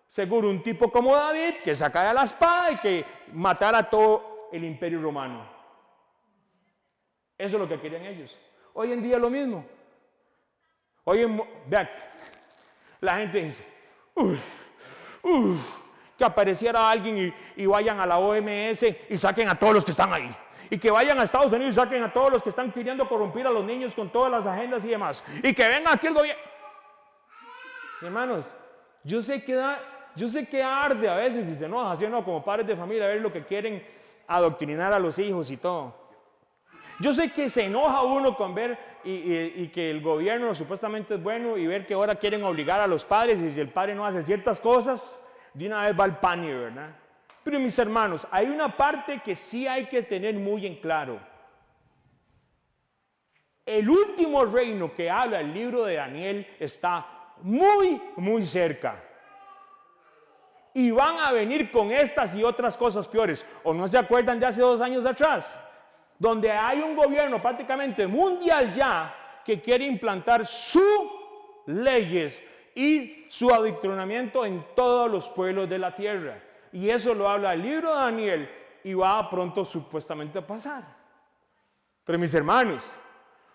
seguro un tipo como David, que sacara la espada y que matara todo el imperio romano. Eso es lo que querían ellos. Hoy en día es lo mismo. Vean, la gente dice: que apareciera alguien y vayan a la OMS y saquen a todos los que están ahí. Y que vayan a Estados Unidos y saquen a todos los que están queriendo corrompir a los niños con todas las agendas y demás. Y que venga aquí el gobierno. Hermanos, yo sé que arde a veces y se enoja, ¿sí o no? Como padres de familia, a ver lo que quieren adoctrinar a los hijos y todo. Yo sé que se enoja uno con ver y que el gobierno supuestamente es bueno y ver que ahora quieren obligar a los padres, y si el padre no hace ciertas cosas, de una vez va al pánico, ¿verdad? Pero mis hermanos, hay una parte que sí hay que tener muy en claro. El último reino que habla el libro de Daniel está muy cerca. Y van a venir con estas y otras cosas peores. ¿O no se acuerdan de hace 2 años atrás? Donde hay un gobierno prácticamente mundial ya que quiere implantar sus leyes y su adoctrinamiento en todos los pueblos de la tierra. Y eso lo habla el libro de Daniel y va pronto supuestamente a pasar. Pero mis hermanos,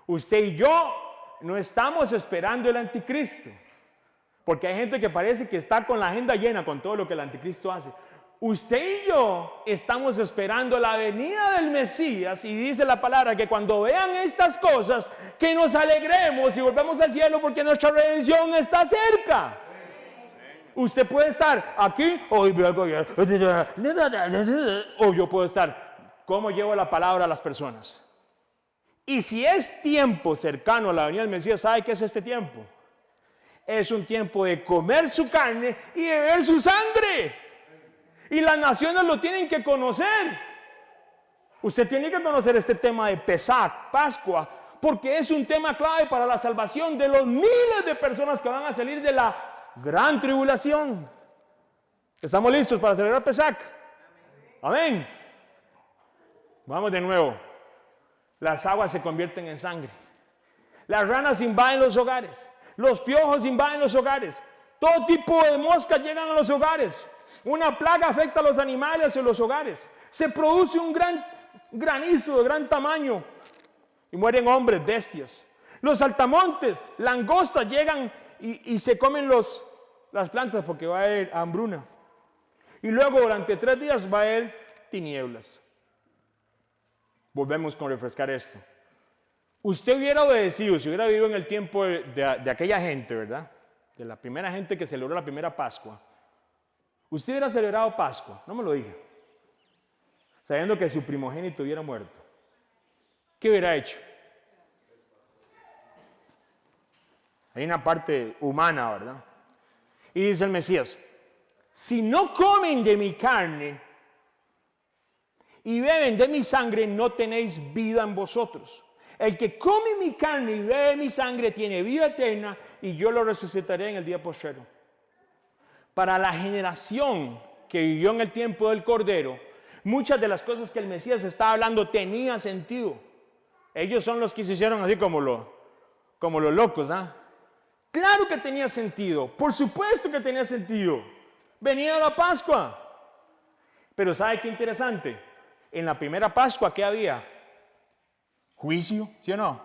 usted y yo no estamos esperando el anticristo. Porque hay gente que parece que está con la agenda llena con todo lo que el anticristo hace. Usted y yo estamos esperando la venida del Mesías, y dice la palabra que cuando vean estas cosas, que nos alegremos y volvemos al cielo porque nuestra redención está cerca. Usted puede estar aquí, o yo puedo estar, ¿cómo llevo la palabra a las personas? Y si es tiempo cercano a la venida del Mesías, ¿sabe qué es este tiempo? Es un tiempo de comer su carne y beber su sangre. Y las naciones lo tienen que conocer. Usted tiene que conocer este tema de Pesach, Pascua, porque es un tema clave para la salvación de los miles de personas que van a salir de la gran tribulación. ¿Estamos listos para celebrar Pesach? Amén. Vamos de nuevo. Las aguas se convierten en sangre. Las ranas invaden los hogares. Los piojos invaden los hogares. Todo tipo de moscas llegan a los hogares. Una plaga afecta a los animales en los hogares. Se produce un gran granizo de gran tamaño y mueren hombres, bestias. Los saltamontes, langostas llegan y se comen las plantas porque va a haber hambruna. Y luego durante 3 días va a haber tinieblas. Volvemos con refrescar esto. Usted hubiera obedecido, si hubiera vivido en el tiempo de aquella gente, ¿verdad? De la primera gente que celebró la primera Pascua. Usted hubiera celebrado Pascua, no me lo diga, sabiendo que su primogénito hubiera muerto. ¿Qué hubiera hecho? Hay una parte humana, ¿verdad? Y dice el Mesías, si no comen de mi carne y beben de mi sangre, no tenéis vida en vosotros. El que come mi carne y bebe mi sangre tiene vida eterna y yo lo resucitaré en el día postrero. Para la generación que vivió en el tiempo del Cordero, muchas de las cosas que el Mesías estaba hablando tenían sentido. Ellos son los que se hicieron así como los locos, ¿ah? Claro que tenía sentido, por supuesto que tenía sentido. Venía la Pascua. Pero ¿sabe qué interesante? En la primera Pascua, ¿qué había? Juicio, ¿sí o no?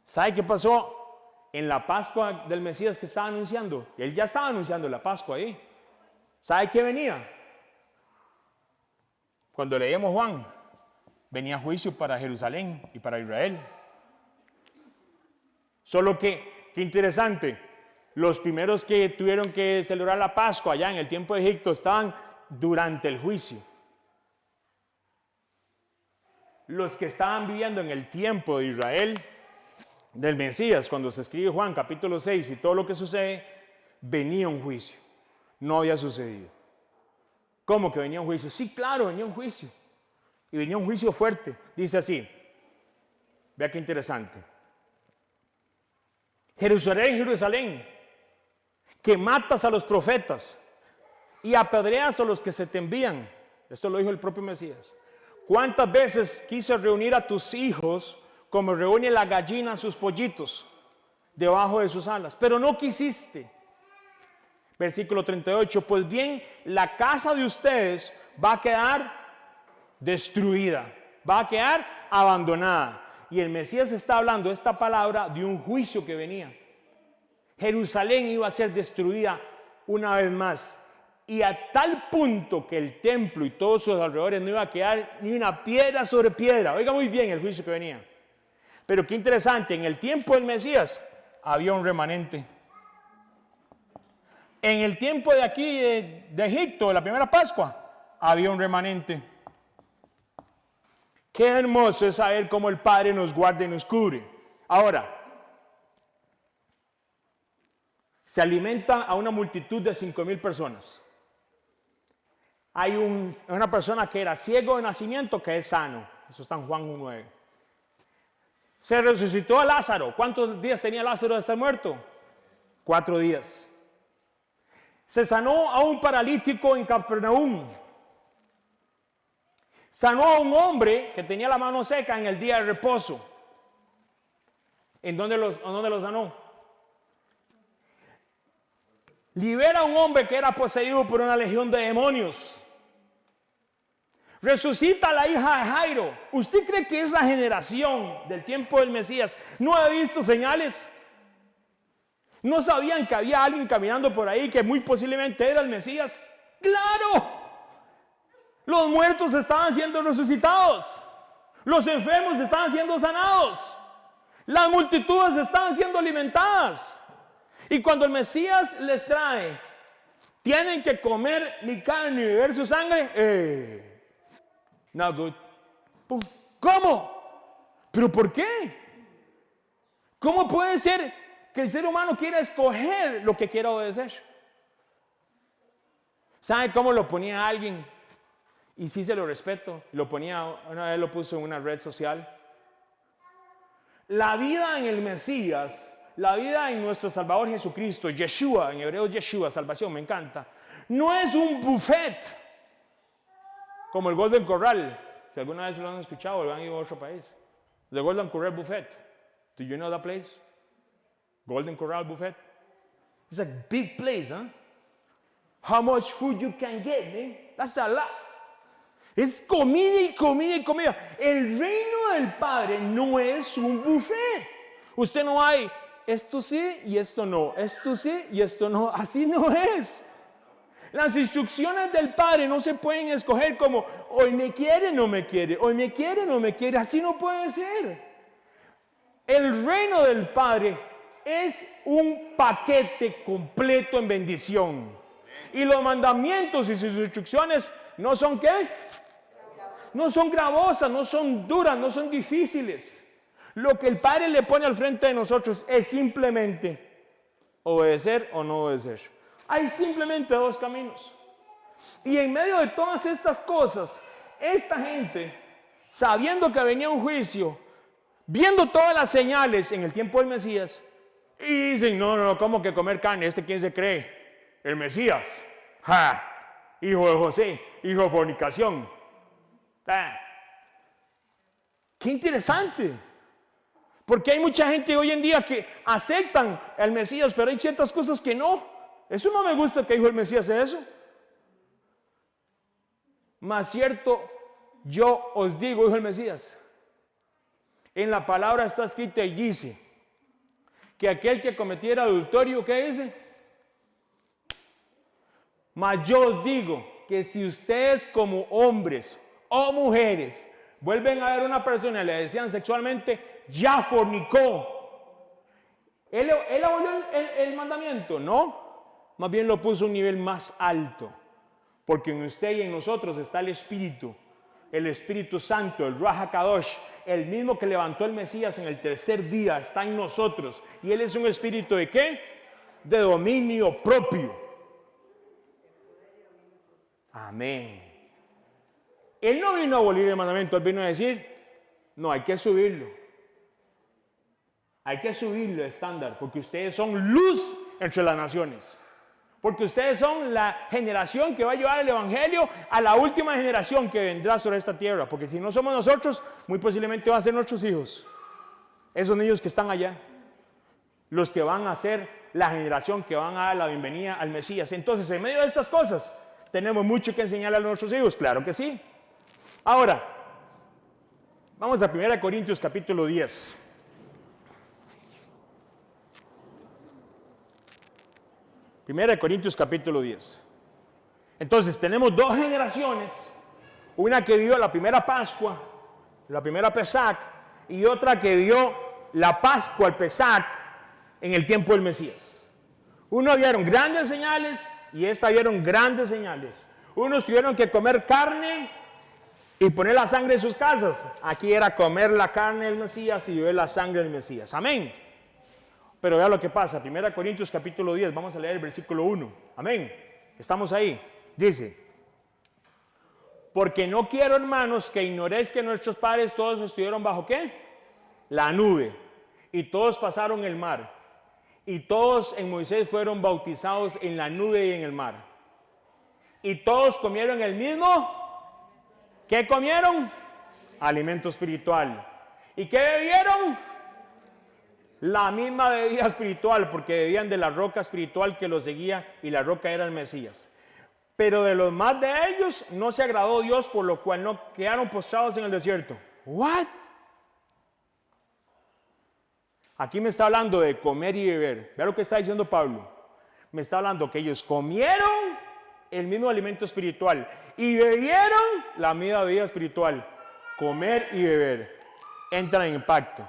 ¿Sabe qué pasó en la Pascua del Mesías que estaba anunciando? Él ya estaba anunciando la Pascua ahí. ¿Sabe qué venía? Cuando leíamos Juan, venía juicio para Jerusalén y para Israel. Solo que, qué interesante, los primeros que tuvieron que celebrar la Pascua allá en el tiempo de Egipto estaban durante el juicio. Los que estaban viviendo en el tiempo de Israel, del Mesías, cuando se escribe Juan capítulo 6 y todo lo que sucede, venía un juicio. No había sucedido. ¿Cómo que venía un juicio? Sí, claro, venía un juicio. Y venía un juicio fuerte. Dice así, vea qué interesante. Jerusalén, Jerusalén, que matas a los profetas y apedreas a los que se te envían. Esto lo dijo el propio Mesías. ¿Cuántas veces quise reunir a tus hijos como reúne la gallina a sus pollitos debajo de sus alas? Pero no quisiste. Versículo 38. Pues bien, la casa de ustedes va a quedar destruida, va a quedar abandonada. Y el Mesías está hablando esta palabra de un juicio que venía. Jerusalén iba a ser destruida una vez más. Y a tal punto que el templo y todos sus alrededores no iba a quedar ni una piedra sobre piedra. Oiga muy bien el juicio que venía. Pero qué interesante, en el tiempo del Mesías había un remanente. En el tiempo de aquí, de Egipto, de la primera Pascua, había un remanente. Qué hermoso es saber cómo el Padre nos guarda y nos cubre. Ahora, se alimenta a una multitud de 5,000 personas. Hay una persona que era ciego de nacimiento que es sano. Eso está en Juan 1:9. Se resucitó a Lázaro. ¿Cuántos días tenía Lázaro de estar muerto? 4 días. Se sanó a un paralítico en Capernaum. Sanó a un hombre que tenía la mano seca en el día de reposo. ¿En dónde lo sanó? Libera a un hombre que era poseído por una legión de demonios. Resucita a la hija de Jairo. ¿Usted cree que esa generación del tiempo del Mesías no ha visto señales? ¿No sabían que había alguien caminando por ahí que muy posiblemente era el Mesías? ¡Claro! Los muertos estaban siendo resucitados. Los enfermos estaban siendo sanados. Las multitudes estaban siendo alimentadas. Y cuando el Mesías les trae, tienen que comer mi carne y beber su sangre. Not good. ¡Pum! ¿Cómo? ¿Pero por qué? ¿Cómo puede ser que el ser humano quiera escoger lo que quiera obedecer? ¿Sabe cómo lo ponía alguien? Y sí se lo respeto. Lo ponía, una vez lo puso en una red social. La vida en el Mesías, la vida en nuestro Salvador Jesucristo, Yeshua, en hebreo Yeshua, salvación, me encanta. No es un buffet como el Golden Corral. Si alguna vez lo han escuchado o han ido a otro país. The Golden Corral Buffet. Do you know that place? Golden Corral Buffet. It's a big place, huh? How much food you can get, man? That's a lot. Es comida y comida y comida. El reino del Padre no es un buffet. Usted no hay esto sí y esto no. Esto sí y esto no. Así no es. Las instrucciones del Padre no se pueden escoger como hoy me quiere, no me quiere. Hoy me quiere, no me quiere. Así no puede ser. El reino del Padre es un paquete completo en bendición. Y los mandamientos y sus instrucciones no son ¿qué? No son gravosas, no son duras, no son difíciles. Lo que el Padre le pone al frente de nosotros es simplemente obedecer o no obedecer. Hay simplemente dos caminos. Y en medio de todas estas cosas, esta gente, sabiendo que venía un juicio, viendo todas las señales en el tiempo del Mesías, y dicen, no, ¿cómo que comer carne? ¿Quién se cree? El Mesías. ¡Ja! Hijo de José, hijo de fornicación. ¡Qué interesante! Porque hay mucha gente hoy en día que aceptan al Mesías, pero hay ciertas cosas que no. Eso no me gusta que dijo el Mesías eso. Más cierto, yo os digo, dijo el Mesías. En la palabra está escrita y dice que aquel que cometiera adulterio, ¿qué dice? Mas yo os digo que si ustedes como hombres o mujeres vuelven a ver a una persona y le desean sexualmente, ya fornicó. ¿Él abolió el mandamiento? No, más bien lo puso a un nivel más alto, porque en usted y en nosotros está el Espíritu Santo, el Ruach HaKadosh, el mismo que levantó el Mesías en el tercer día, está en nosotros, y Él es un espíritu ¿de qué? De dominio propio. Amén. Él no vino a abolir el mandamiento, Él vino a decir, no, hay que subirlo. Hay que subirlo de estándar, porque ustedes son luz entre las naciones. Porque ustedes son la generación que va a llevar el Evangelio a la última generación que vendrá sobre esta tierra. Porque si no somos nosotros, muy posiblemente van a ser nuestros hijos. Esos niños que están allá. Los que van a ser la generación que van a dar la bienvenida al Mesías. Entonces, en medio de estas cosas, tenemos mucho que enseñarle a nuestros hijos. Claro que sí. Ahora, vamos a 1 Corintios capítulo 10. 1 Corintios capítulo 10. Entonces, tenemos dos generaciones. Una que vivió la primera Pascua, la primera Pesach, y otra que vio la Pascua, el Pesach, en el tiempo del Mesías. Unos vieron grandes señales y esta vieron grandes señales. Unos tuvieron que comer carne y poner la sangre en sus casas. Aquí era comer la carne del Mesías y beber la sangre del Mesías. Amén. Pero vea lo que pasa. 1 Corintios capítulo 10. Vamos a leer el versículo 1. Amén. Estamos ahí. Dice: porque no quiero, hermanos, que ignoréis que nuestros padres todos estuvieron bajo ¿qué? La nube. Y todos pasaron el mar. Y todos en Moisés fueron bautizados en la nube y en el mar. Y todos comieron el mismo. ¿Qué comieron? Alimento espiritual. ¿Y qué bebieron? La misma bebida espiritual, porque bebían de la roca espiritual que los seguía, y la roca era el Mesías. Pero de los más de ellos no se agradó Dios, por lo cual no quedaron postrados en el desierto. ¿What? Aquí me está hablando de comer y beber. Vea lo que está diciendo Pablo. Me está hablando que ellos comieron el mismo alimento espiritual y bebieron la misma bebida espiritual. Comer y beber entran en impacto.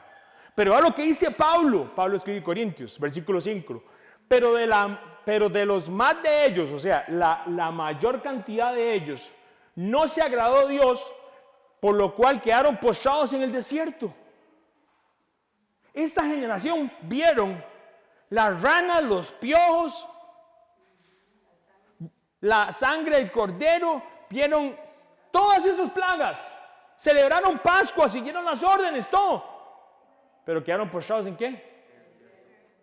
Pero vea lo que dice Pablo. Pablo escribe en Corintios, versículo 5. Pero de los más de ellos, o sea, la mayor cantidad de ellos, no se agradó Dios, por lo cual quedaron postrados en el desierto. Esta generación vieron las ranas, los piojos, la sangre del cordero, vieron todas esas plagas, celebraron Pascua, siguieron las órdenes, todo, pero quedaron postrados ¿en qué?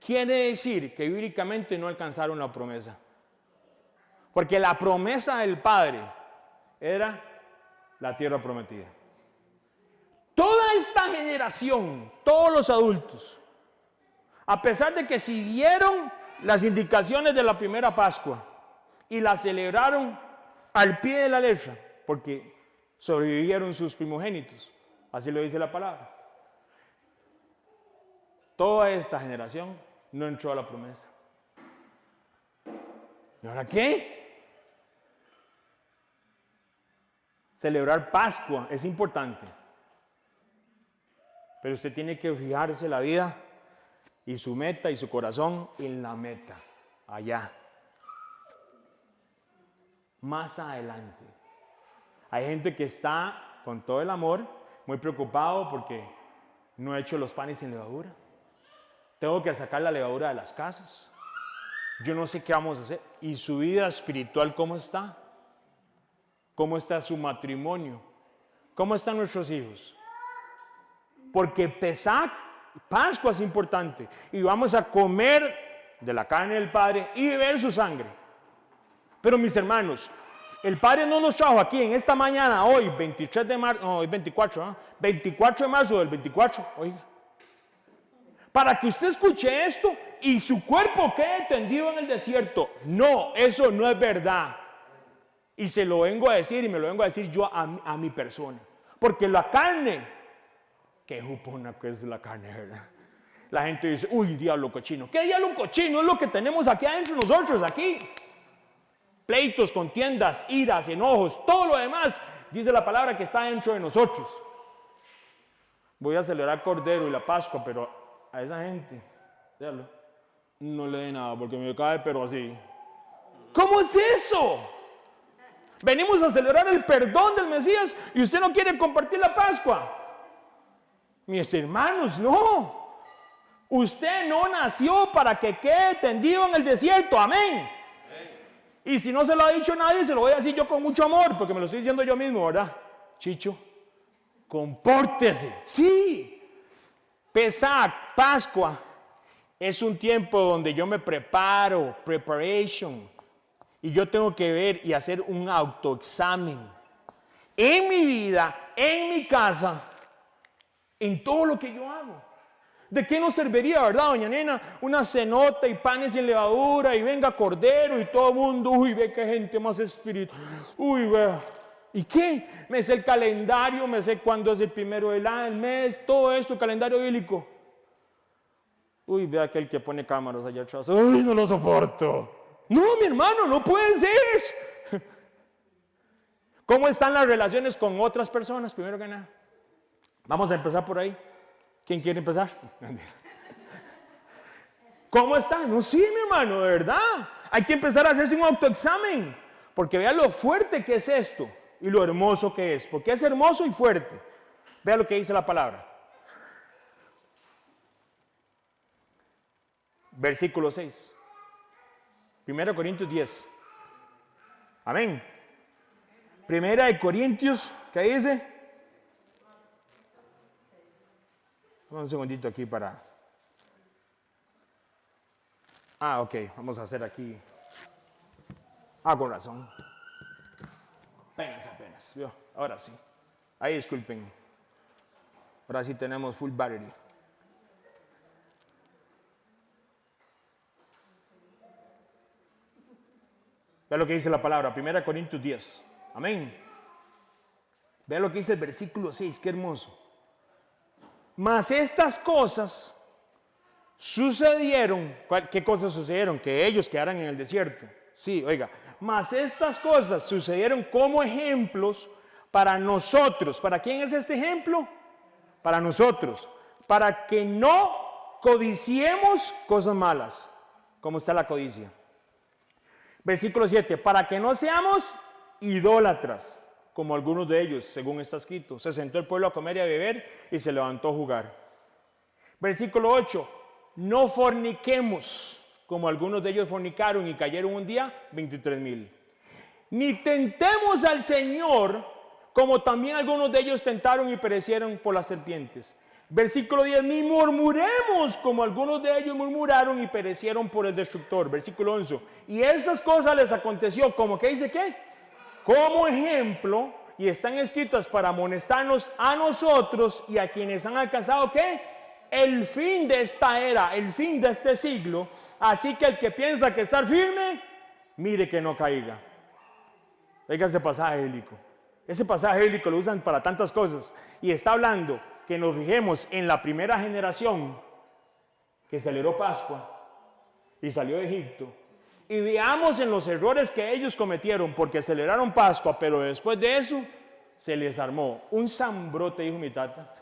Quiere decir que bíblicamente no alcanzaron la promesa, porque la promesa del Padre era la tierra prometida. generación, todos los adultos, a pesar de que siguieron las indicaciones de la primera Pascua y la celebraron al pie de la letra, porque sobrevivieron sus primogénitos, así lo dice la palabra, toda esta generación no entró a la promesa. ¿Y ahora qué? Celebrar Pascua es importante, pero usted tiene que fijarse la vida y su meta y su corazón en la meta, allá, más adelante. Hay gente que está con todo el amor, muy preocupado porque no he hecho los panes sin levadura. Tengo que sacar la levadura de las casas. Yo no sé qué vamos a hacer. ¿Y su vida espiritual cómo está? ¿Cómo está su matrimonio? ¿Cómo están nuestros hijos? Porque Pesach, Pascua es importante. Y vamos a comer de la carne del Padre y beber su sangre. Pero mis hermanos, el Padre no nos trajo aquí en esta mañana, hoy, 23 de marzo, no, hoy 24, ¿no? 24 de marzo del 24, oiga. Para que usted escuche esto y su cuerpo quede tendido en el desierto. No, eso no es verdad. Y se lo vengo a decir y me lo vengo a decir yo a mi persona. Porque la carne, qué jupona que es la carne, ¿verdad? La gente dice, uy, diablo cochino. ¿Qué diablo cochino? Es lo que tenemos aquí adentro nosotros, aquí. Pleitos, contiendas, iras, enojos, todo lo demás, dice la palabra que está dentro de nosotros. Voy a celebrar Cordero y la Pascua, pero a esa gente, déjalo, no le dé nada porque me cae, pero así. ¿Cómo es eso? Venimos a celebrar el perdón del Mesías y usted no quiere compartir la Pascua. Mis hermanos, no. Usted no nació para que quede tendido en el desierto. Amén. Y si no se lo ha dicho nadie, se lo voy a decir yo con mucho amor, porque me lo estoy diciendo yo mismo, ¿verdad? Chicho, compórtese. Sí. Pesach, Pascua, es un tiempo donde yo me preparo, preparation, y yo tengo que ver y hacer un autoexamen en mi vida, en mi casa, en todo lo que yo hago. ¿De qué nos serviría, verdad, doña Nena? Una cenota y panes sin levadura y venga Cordero y todo el mundo, uy, ve qué gente más espiritual, uy, vea. ¿Y qué? Me sé el calendario, me sé cuándo es el primero del mes, todo esto, calendario bíblico. Uy, ve aquel que pone cámaras allá atrás. Uy, no lo soporto. No, mi hermano, no puede ser. ¿Cómo están las relaciones con otras personas? Primero que nada. Vamos a empezar por ahí. ¿Quién quiere empezar? ¿Cómo están? No, sí, mi hermano, de verdad. Hay que empezar a hacerse un autoexamen. Porque vea lo fuerte que es esto. Y lo hermoso que es, porque es hermoso y fuerte. Vea lo que dice la palabra. Versículo 6. 1 Corintios 10. Amén. 1 Corintios, ¿qué dice? Un segundito aquí para... ok, vamos a hacer aquí... con razón. Apenas. ¿Vio? Ahora sí. Ahí disculpen. Ahora sí tenemos full battery. Vea lo que dice la palabra, 1 Corintios 10. Amén. Vea lo que dice el versículo 6, qué hermoso. Mas estas cosas sucedieron. ¿Qué cosas sucedieron? Que ellos quedaran en el desierto. Sí, oiga. Mas estas cosas sucedieron como ejemplos para nosotros. ¿Para quién es este ejemplo? Para nosotros. Para que no codiciemos cosas malas. ¿Cómo está la codicia? Versículo 7. Para que no seamos idólatras, como algunos de ellos, según está escrito. Se sentó el pueblo a comer y a beber y se levantó a jugar. Versículo 8. No forniquemos, como algunos de ellos fornicaron y cayeron un día 23,000. Ni tentemos al Señor, como también algunos de ellos tentaron y perecieron por las serpientes. Versículo 10, ni murmuremos, como algunos de ellos murmuraron y perecieron por el destructor. Versículo 11, y esas cosas les aconteció, como que dice, ¿qué? Como ejemplo, y están escritas para amonestarnos a nosotros y a quienes han alcanzado, ¿qué? El fin de esta era, el fin de este siglo. Así que el que piensa que estar firme, mire que no caiga. Oiga ese pasaje bíblico. Ese pasaje bíblico lo usan para tantas cosas. Y está hablando que nos fijemos en la primera generación que celebró Pascua y salió de Egipto. Y veamos en los errores que ellos cometieron porque celebraron Pascua, pero después de eso se les armó un zambrote, dijo mi tata,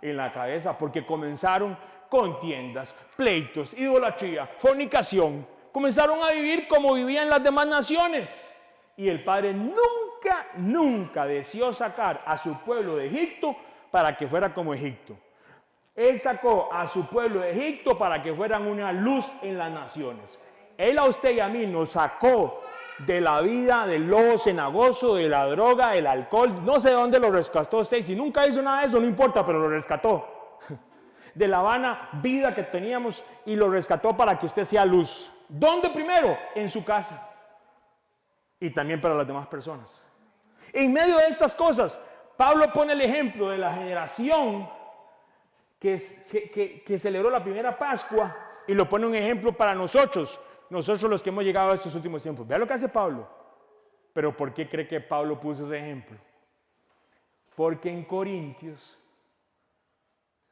en la cabeza, porque comenzaron contiendas, pleitos, idolatría, fornicación. Comenzaron a vivir como vivían las demás naciones. Y el Padre nunca deseó sacar a su pueblo de Egipto para que fuera como Egipto. Él sacó a su pueblo de Egipto para que fueran una luz en las naciones. Él a usted y a mí nos sacó de la vida del lobo cenagoso, de la droga, del alcohol. No sé de dónde lo rescató usted. Si nunca hizo nada de eso, no importa, pero lo rescató. De la vana vida que teníamos y lo rescató para que usted sea luz. ¿Dónde primero? En su casa. Y también para las demás personas. En medio de estas cosas, Pablo pone el ejemplo de la generación que celebró la primera Pascua y lo pone un ejemplo para nosotros los que hemos llegado a estos últimos tiempos. Vea lo que hace Pablo. Pero ¿por qué cree que Pablo puso ese ejemplo? Porque en Corintios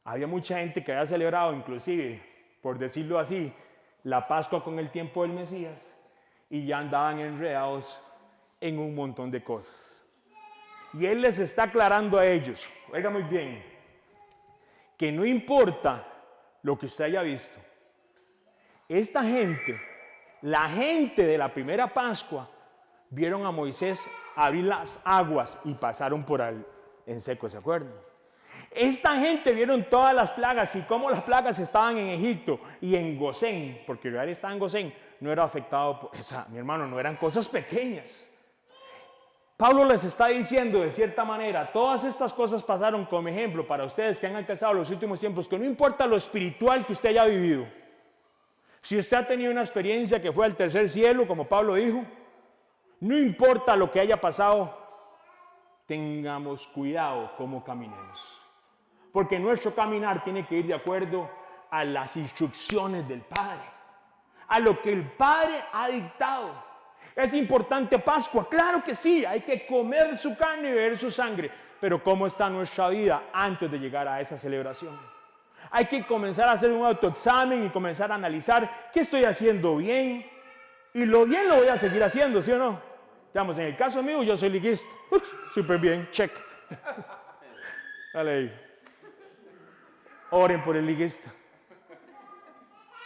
había mucha gente que había celebrado, inclusive, por decirlo así, la Pascua con el tiempo del Mesías y ya andaban enredados en un montón de cosas. Y él les está aclarando a ellos, oiga muy bien, que no importa lo que usted haya visto. Esta gente, la gente de la primera Pascua, vieron a Moisés abrir las aguas y pasaron por ahí en seco, ¿se acuerdan? Esta gente vieron todas las plagas y cómo las plagas estaban en Egipto y en Gosén, porque Israel estaba en Gosén, no era afectado por mi hermano, no eran cosas pequeñas. Pablo les está diciendo de cierta manera, todas estas cosas pasaron como ejemplo para ustedes que han alcanzado los últimos tiempos, que no importa lo espiritual que usted haya vivido. Si usted ha tenido una experiencia que fue al tercer cielo, como Pablo dijo, no importa lo que haya pasado, tengamos cuidado cómo caminemos. Porque nuestro caminar tiene que ir de acuerdo a las instrucciones del Padre, a lo que el Padre ha dictado. ¿Es importante Pascua? Claro que sí, hay que comer su carne y beber su sangre. Pero ¿cómo está nuestra vida antes de llegar a esa celebración? Hay que comenzar a hacer un autoexamen y comenzar a analizar qué estoy haciendo bien. Y lo bien lo voy a seguir haciendo, ¿sí o no? Digamos, en el caso mío, yo soy liguista. Súper bien, check. Dale ahí. Oren por el liguista.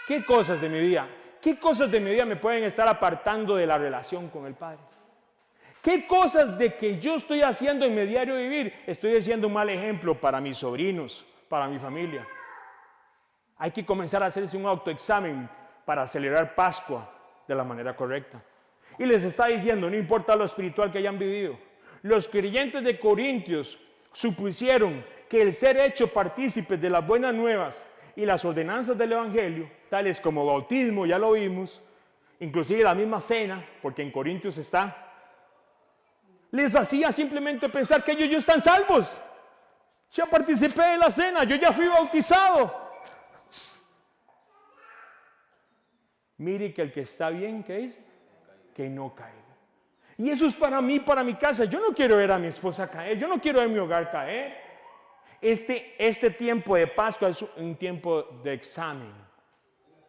¿Qué cosas de mi vida? ¿Qué cosas de mi vida me pueden estar apartando de la relación con el Padre? ¿Qué cosas de que yo estoy haciendo en mi diario vivir estoy haciendo un mal ejemplo para mis sobrinos, para mi familia? Hay que comenzar a hacerse un autoexamen para celebrar Pascua de la manera correcta. Y les está diciendo, no importa lo espiritual que hayan vivido. Los creyentes de Corintios supusieron que el ser hecho partícipes de las buenas nuevas y las ordenanzas del Evangelio, tales como bautismo, ya lo vimos, inclusive la misma cena, porque en Corintios está, les hacía simplemente pensar que ellos ya están salvos. Ya participé de la cena, yo ya fui bautizado. Mire que el que está bien, ¿qué dice? Que no caiga. Y eso es para mí, para mi casa. Yo no quiero ver a mi esposa caer, yo no quiero ver mi hogar caer. Este tiempo de Pascua es un tiempo de examen,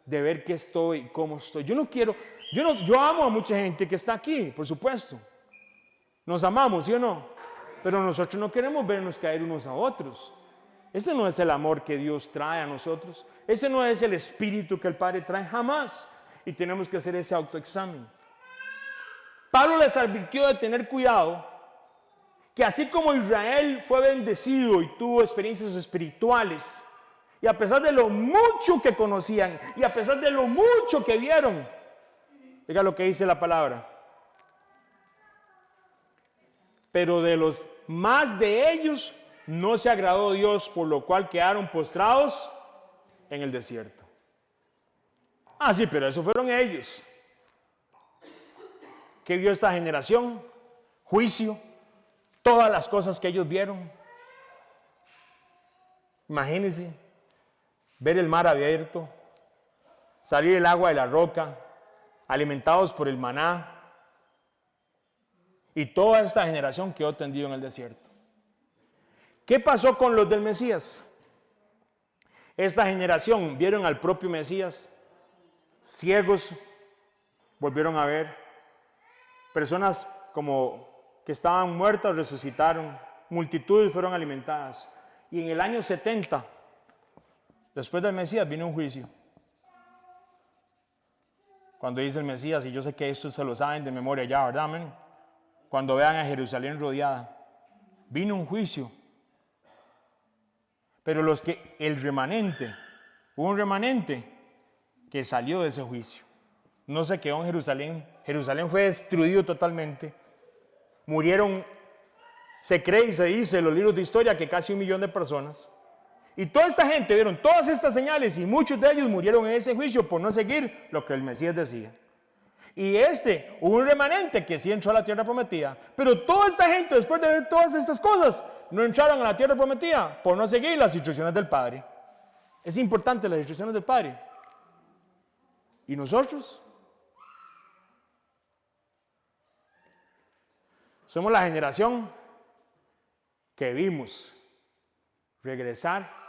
de ver qué estoy, cómo estoy. Yo amo a mucha gente que está aquí, por supuesto. Nos amamos, ¿sí o no? Pero nosotros no queremos vernos caer unos a otros. Ese no es el amor que Dios trae a nosotros. Ese no es el espíritu que el Padre trae, jamás. Y tenemos que hacer ese autoexamen. Pablo les advirtió de tener cuidado, que así como Israel fue bendecido y tuvo experiencias espirituales, y a pesar de lo mucho que conocían, y a pesar de lo mucho que vieron, diga lo que dice la palabra, pero de los más de ellos no se agradó Dios, por lo cual quedaron postrados en el desierto. Ah, sí, pero eso fueron ellos. ¿Qué vio esta generación? Juicio, todas las cosas que ellos vieron. Imagínense ver el mar abierto, salir el agua de la roca, alimentados por el maná, y toda esta generación quedó tendido en el desierto. ¿Qué pasó con los del Mesías? Esta generación vieron al propio Mesías, ciegos volvieron a ver, personas como que estaban muertas resucitaron, multitudes fueron alimentadas. Y en el año 70, después del Mesías, vino un juicio. Cuando dice el Mesías, y yo sé que esto se lo saben de memoria ya, ¿verdad? Amén. Cuando vean a Jerusalén rodeada, vino un juicio. Pero el remanente, hubo un remanente que salió de ese juicio. No se quedó en Jerusalén. Jerusalén fue destruido totalmente. Murieron, se cree y se dice en los libros de historia que casi 1 millón de personas. Y toda esta gente vieron todas estas señales y muchos de ellos murieron en ese juicio por no seguir lo que el Mesías decía. Y hubo un remanente que sí entró a la tierra prometida, pero toda esta gente, después de ver todas estas cosas, no entraron a la tierra prometida por no seguir las instrucciones del Padre. Es importante las instrucciones del Padre. ¿Y nosotros? Somos la generación que vimos regresar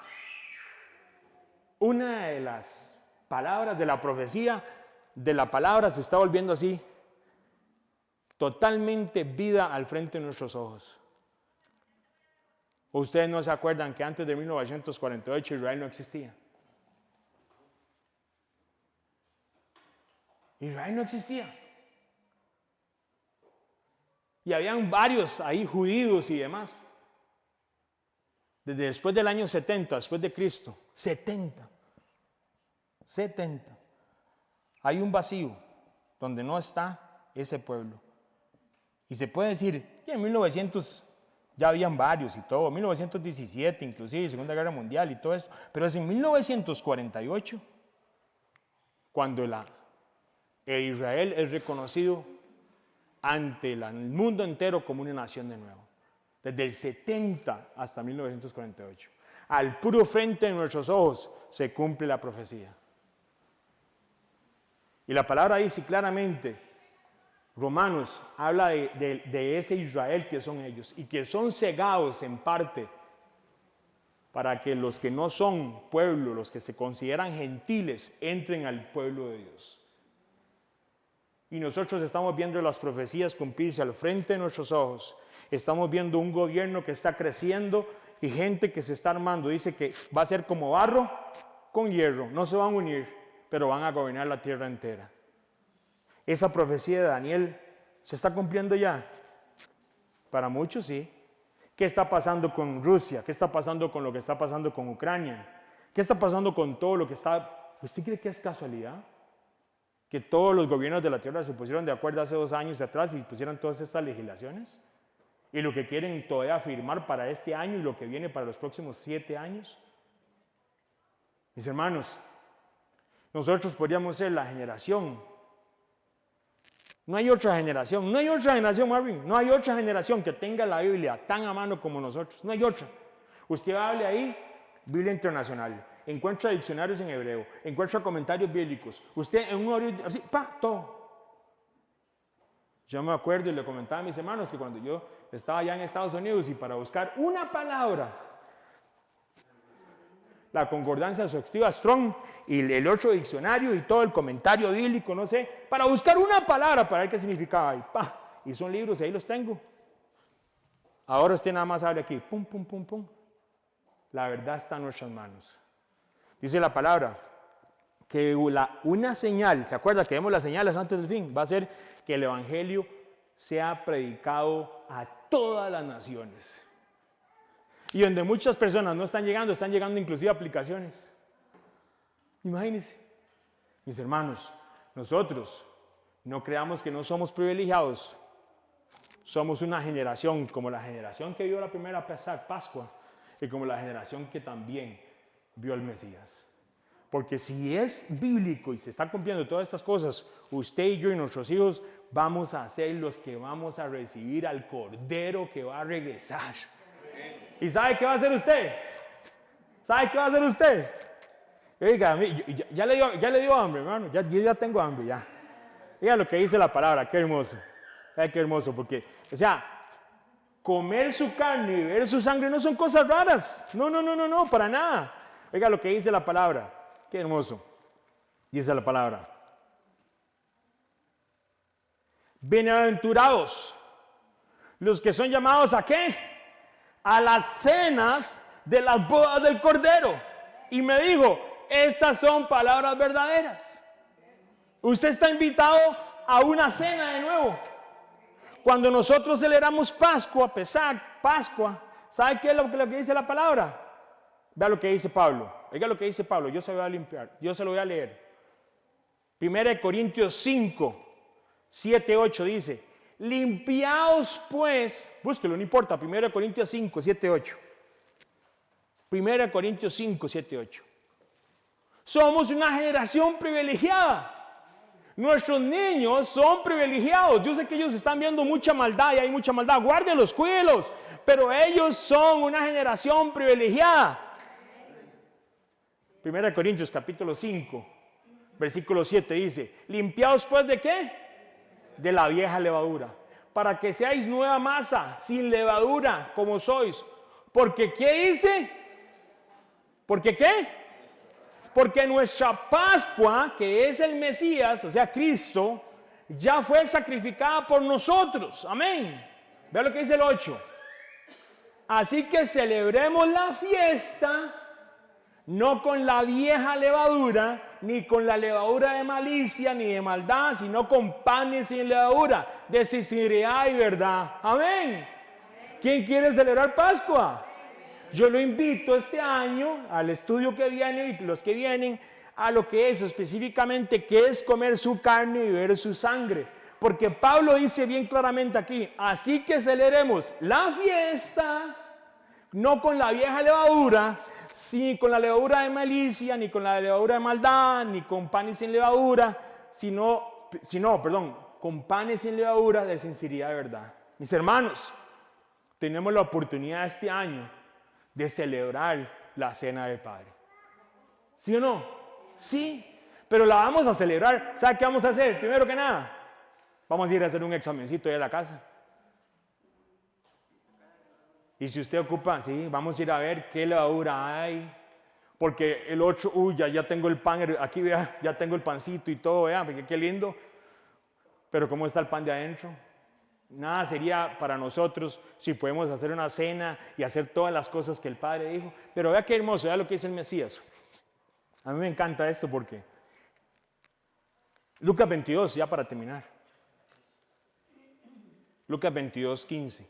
una de las palabras de la profecía, de la palabra se está volviendo así, totalmente vida al frente de nuestros ojos. ¿Ustedes no se acuerdan que antes de 1948 Israel no existía? Israel no existía. Y habían varios ahí judíos y demás. Desde después del año 70, después de Cristo, 70. Hay un vacío donde no está ese pueblo. Y se puede decir que en 1900 ya habían varios y todo, 1917 inclusive, Segunda Guerra Mundial y todo eso, pero es en 1948 cuando Israel es reconocido ante el mundo entero como una nación de nuevo. Desde el 70 hasta 1948. Al puro frente de nuestros ojos se cumple la profecía. Y la palabra dice claramente, Romanos habla de ese Israel que son ellos y que son cegados en parte para que los que no son pueblo, los que se consideran gentiles, entren al pueblo de Dios. Y nosotros estamos viendo las profecías cumplirse al frente de nuestros ojos. Estamos viendo un gobierno que está creciendo y gente que se está armando. Dice que va a ser como barro con hierro. No se van a unir, pero van a gobernar la tierra entera. Esa profecía de Daniel se está cumpliendo ya. Para muchos sí. ¿Qué está pasando con Rusia? ¿Qué está pasando con lo que está pasando con Ucrania? ¿Qué está pasando con todo lo que está? ¿Usted cree que es casualidad? Que todos los gobiernos de la tierra se pusieron de acuerdo hace 2 años atrás y pusieron todas estas legislaciones. Y lo que quieren todavía firmar para este año y lo que viene para los próximos 7 años. Mis hermanos, nosotros podríamos ser la generación. No hay otra generación, Marvin, no hay otra generación que tenga la Biblia tan a mano como nosotros, no hay otra. Usted hable ahí, Biblia Internacional, encuentra diccionarios en hebreo, encuentra comentarios bíblicos, usted en un así, todo. Yo me acuerdo y le comentaba a mis hermanos que cuando yo estaba allá en Estados Unidos y para buscar una palabra, la concordancia Soextiva Strong y el otro diccionario y todo el comentario bíblico, no sé, para buscar una palabra para ver qué significaba. Y son libros y ahí los tengo. Ahora usted nada más abre aquí, pum, pum, pum, pum. La verdad está en nuestras manos. Dice la palabra que una señal, ¿se acuerda que vemos las señales antes del fin? Va a ser que el evangelio sea predicado a todas las naciones. Y donde muchas personas no están llegando inclusive aplicaciones. Imagínense, mis hermanos, nosotros no creamos que no somos privilegiados. Somos una generación como la generación que vio la primera Pascua y como la generación que también vio al Mesías. Porque si es bíblico y se están cumpliendo todas estas cosas, usted y yo y nuestros hijos vamos a ser los que vamos a recibir al Cordero que va a regresar. ¿Y sabe qué va a hacer usted? ¿Sabe qué va a hacer usted? Oiga, ya le dio hambre, hermano. Yo ya tengo hambre, ya. Oiga lo que dice la palabra, qué hermoso. Qué hermoso, porque, o sea, comer su carne y beber su sangre no son cosas raras. No, para nada. Oiga lo que dice la palabra, qué hermoso. Dice la palabra. Bienaventurados los que son llamados ¿a qué? A las cenas de las bodas del Cordero. Y me dijo, estas son palabras verdaderas. Usted está invitado a una cena de nuevo. Cuando nosotros celebramos Pascua, Pascua, ¿sabe qué es lo que dice la palabra? Vea lo que dice Pablo. Oiga lo que dice Pablo, yo se lo voy a limpiar, yo se lo voy a leer. 1 Corintios 5, 7, 8 dice, limpiaos pues, búsquelo, no importa, 1 Corintios 5, 7, 8. 1 Corintios 5, 7, 8. Somos una generación privilegiada. Nuestros niños son privilegiados. Yo sé que ellos están viendo mucha maldad y hay mucha maldad. Guárdenlos, cuídenlos. Pero ellos son una generación privilegiada. 1 Corintios capítulo 5, versículo 7 dice, limpiaos pues ¿de qué? De la vieja levadura, para que seáis nueva masa, sin levadura, como sois. Porque ¿qué dice? ¿Porque qué? Porque nuestra Pascua, que es el Mesías, o sea, Cristo, ya fue sacrificada por nosotros. Amén. Vea lo que dice el 8. Así que celebremos la fiesta, no con la vieja levadura, ni con la levadura de malicia, ni de maldad, sino con panes sin levadura, de sinceridad y verdad. Amén. ¿Quién quiere celebrar Pascua? Yo lo invito este año al estudio que viene y los que vienen a lo que es específicamente qué es comer su carne y beber su sangre. Porque Pablo dice bien claramente aquí, así que celebremos la fiesta, no con la vieja levadura, ni con la levadura de malicia, ni con la levadura de maldad, ni con panes sin levadura, sino, con panes sin levadura de sinceridad y verdad. Mis hermanos, tenemos la oportunidad este año de celebrar la cena del Padre. ¿Sí o no? Sí, pero la vamos a celebrar. ¿Sabe qué vamos a hacer? Primero que nada, vamos a ir a hacer un examencito ahí a la casa. Y si usted ocupa, sí, vamos a ir a ver qué levadura hay. Porque el 8, ya tengo el pan, aquí vea, ya tengo el pancito y todo, vea, porque qué lindo. Pero ¿cómo está el pan de adentro? Nada sería para nosotros si podemos hacer una cena y hacer todas las cosas que el Padre dijo. Pero vea qué hermoso, vea lo que dice el Mesías. A mí me encanta esto porque Lucas 22, ya para terminar. Lucas 22, 15.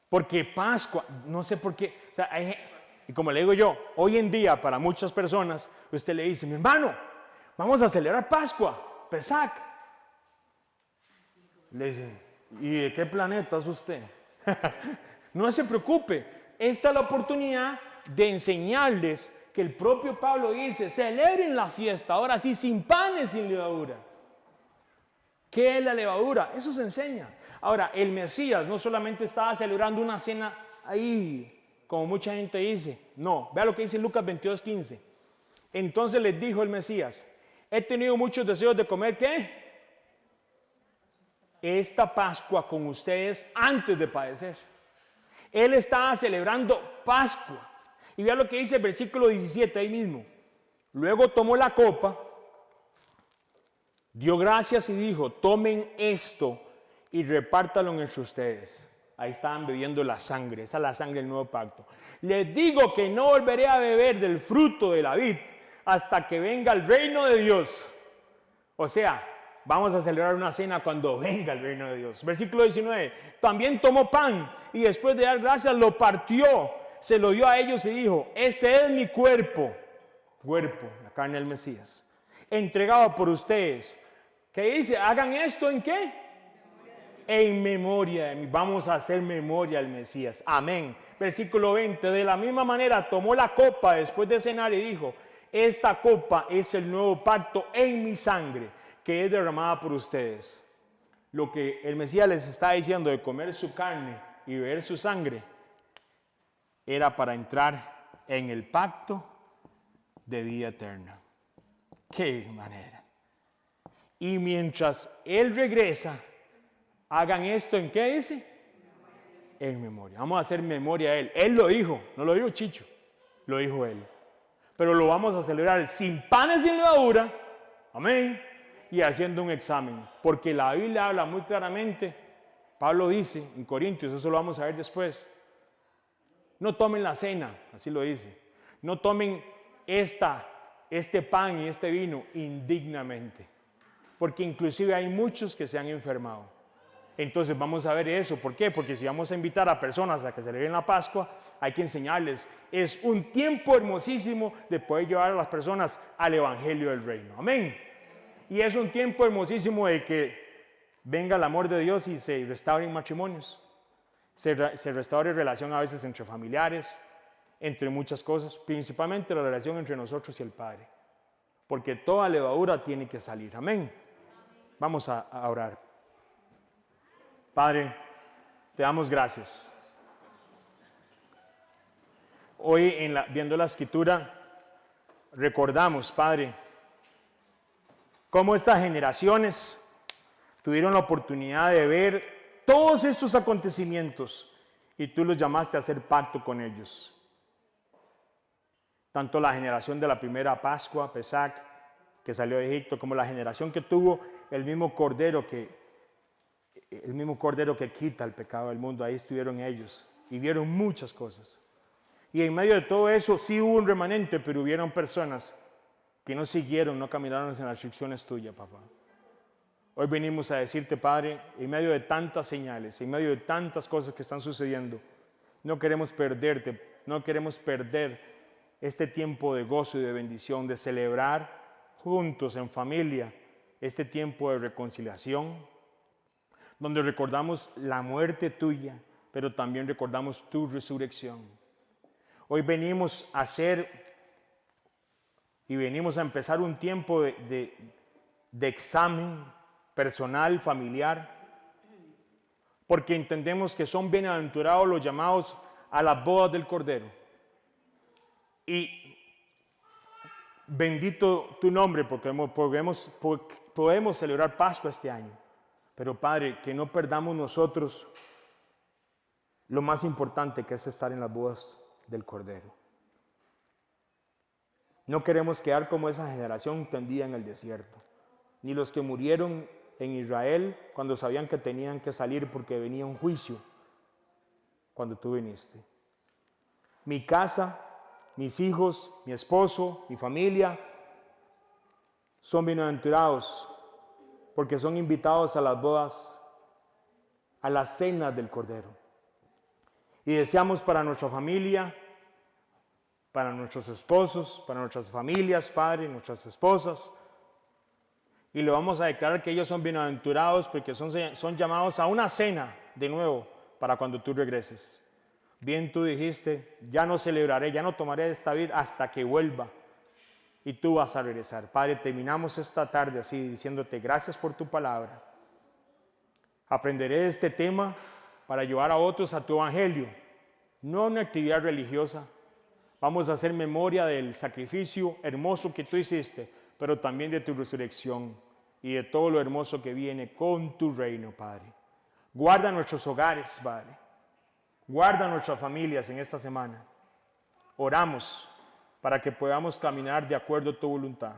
Porque Pascua, no sé por qué, o sea, y como le digo yo, hoy en día para muchas personas, usted le dice, mi hermano, vamos a celebrar Pascua. Pesach. Le dicen, ¿y de qué planeta es usted? No se preocupe, esta es la oportunidad de enseñarles que el propio Pablo dice, celebren la fiesta, ahora sí, sin panes, sin levadura. ¿Qué es la levadura? Eso se enseña. Ahora, el Mesías no solamente estaba celebrando una cena ahí, como mucha gente dice, no, vea lo que dice Lucas 22, 15. Entonces les dijo el Mesías, he tenido muchos deseos de comer, ¿qué? Esta Pascua con ustedes antes de padecer. Él estaba celebrando Pascua. Y vea lo que dice el versículo 17 ahí mismo. Luego tomó la copa, dio gracias y dijo, tomen esto y repártalo entre ustedes. Ahí estaban bebiendo la sangre, esa es la sangre del nuevo pacto. Les digo que no volveré a beber del fruto de la vid hasta que venga el reino de Dios. O sea, vamos a celebrar una cena cuando venga el reino de Dios. Versículo 19. También tomó pan y después de dar gracias lo partió, se lo dio a ellos y dijo, este es mi cuerpo, la carne del Mesías, entregado por ustedes. ¿Qué dice? Hagan esto ¿en qué? En memoria de mí. Vamos a hacer memoria al Mesías. Amén. Versículo 20. De la misma manera tomó la copa después de cenar y dijo, esta copa es el nuevo pacto en mi sangre, que es derramada por ustedes. Lo que el Mesías les está diciendo de comer su carne y beber su sangre, era para entrar en el pacto de vida eterna. ¡Qué manera! Y mientras Él regresa, hagan esto, ¿en qué dice? En memoria. Vamos a hacer memoria a Él. Él lo dijo, no lo dijo Chicho, lo dijo Él. Pero lo vamos a celebrar sin pan y sin levadura, amén, y haciendo un examen. Porque la Biblia habla muy claramente, Pablo dice en Corintios, eso lo vamos a ver después, no tomen la cena, así lo dice, no tomen este pan y este vino indignamente, porque inclusive hay muchos que se han enfermado. Entonces vamos a ver eso. ¿Por qué? Porque si vamos a invitar a personas a que celebren la Pascua, hay que enseñarles. Es un tiempo hermosísimo de poder llevar a las personas al Evangelio del Reino. Amén. Y es un tiempo hermosísimo de que venga el amor de Dios y se restauren matrimonios. Se restaure relación a veces entre familiares, entre muchas cosas, principalmente la relación entre nosotros y el Padre. Porque toda levadura tiene que salir. Amén. Vamos a orar. Padre, te damos gracias. Hoy, viendo la Escritura, recordamos, Padre, cómo estas generaciones tuvieron la oportunidad de ver todos estos acontecimientos y tú los llamaste a hacer pacto con ellos. Tanto la generación de la primera Pascua, Pesach, que salió de Egipto, como la generación que tuvo el mismo Cordero que quita el pecado del mundo. Ahí estuvieron ellos y vieron muchas cosas. Y en medio de todo eso sí hubo un remanente, pero hubieron personas que no siguieron, no caminaron en las instrucciones tuyas, papá. Hoy venimos a decirte, Padre, en medio de tantas señales, en medio de tantas cosas que están sucediendo, no queremos perderte, no queremos perder este tiempo de gozo y de bendición, de celebrar juntos en familia este tiempo de reconciliación, donde recordamos la muerte tuya, pero también recordamos tu resurrección. Hoy venimos a empezar un tiempo de examen personal, familiar, porque entendemos que son bienaventurados los llamados a las bodas del Cordero. Y bendito tu nombre, porque podemos celebrar Pascua este año. Pero Padre, que no perdamos nosotros lo más importante, que es estar en las bodas del Cordero. No queremos quedar como esa generación tendida en el desierto, ni los que murieron en Israel cuando sabían que tenían que salir porque venía un juicio cuando tú viniste. Mi casa, mis hijos, mi esposo, mi familia son bienaventurados porque son invitados a las bodas, a las cenas del Cordero. Y deseamos para nuestra familia, para nuestros esposos, para nuestras familias, Padre, nuestras esposas, y le vamos a declarar que ellos son bienaventurados porque son llamados a una cena de nuevo para cuando tú regreses. Bien tú dijiste, ya no celebraré, ya no tomaré esta vida hasta que vuelva. Y tú vas a regresar. Padre, terminamos esta tarde así diciéndote gracias por tu palabra. Aprenderé este tema para llevar a otros a tu evangelio, no una actividad religiosa. Vamos a hacer memoria del sacrificio hermoso que tú hiciste, pero también de tu resurrección y de todo lo hermoso que viene con tu reino, Padre. Guarda nuestros hogares, Padre. Guarda nuestras familias en esta semana. Oramos para que podamos caminar de acuerdo a tu voluntad.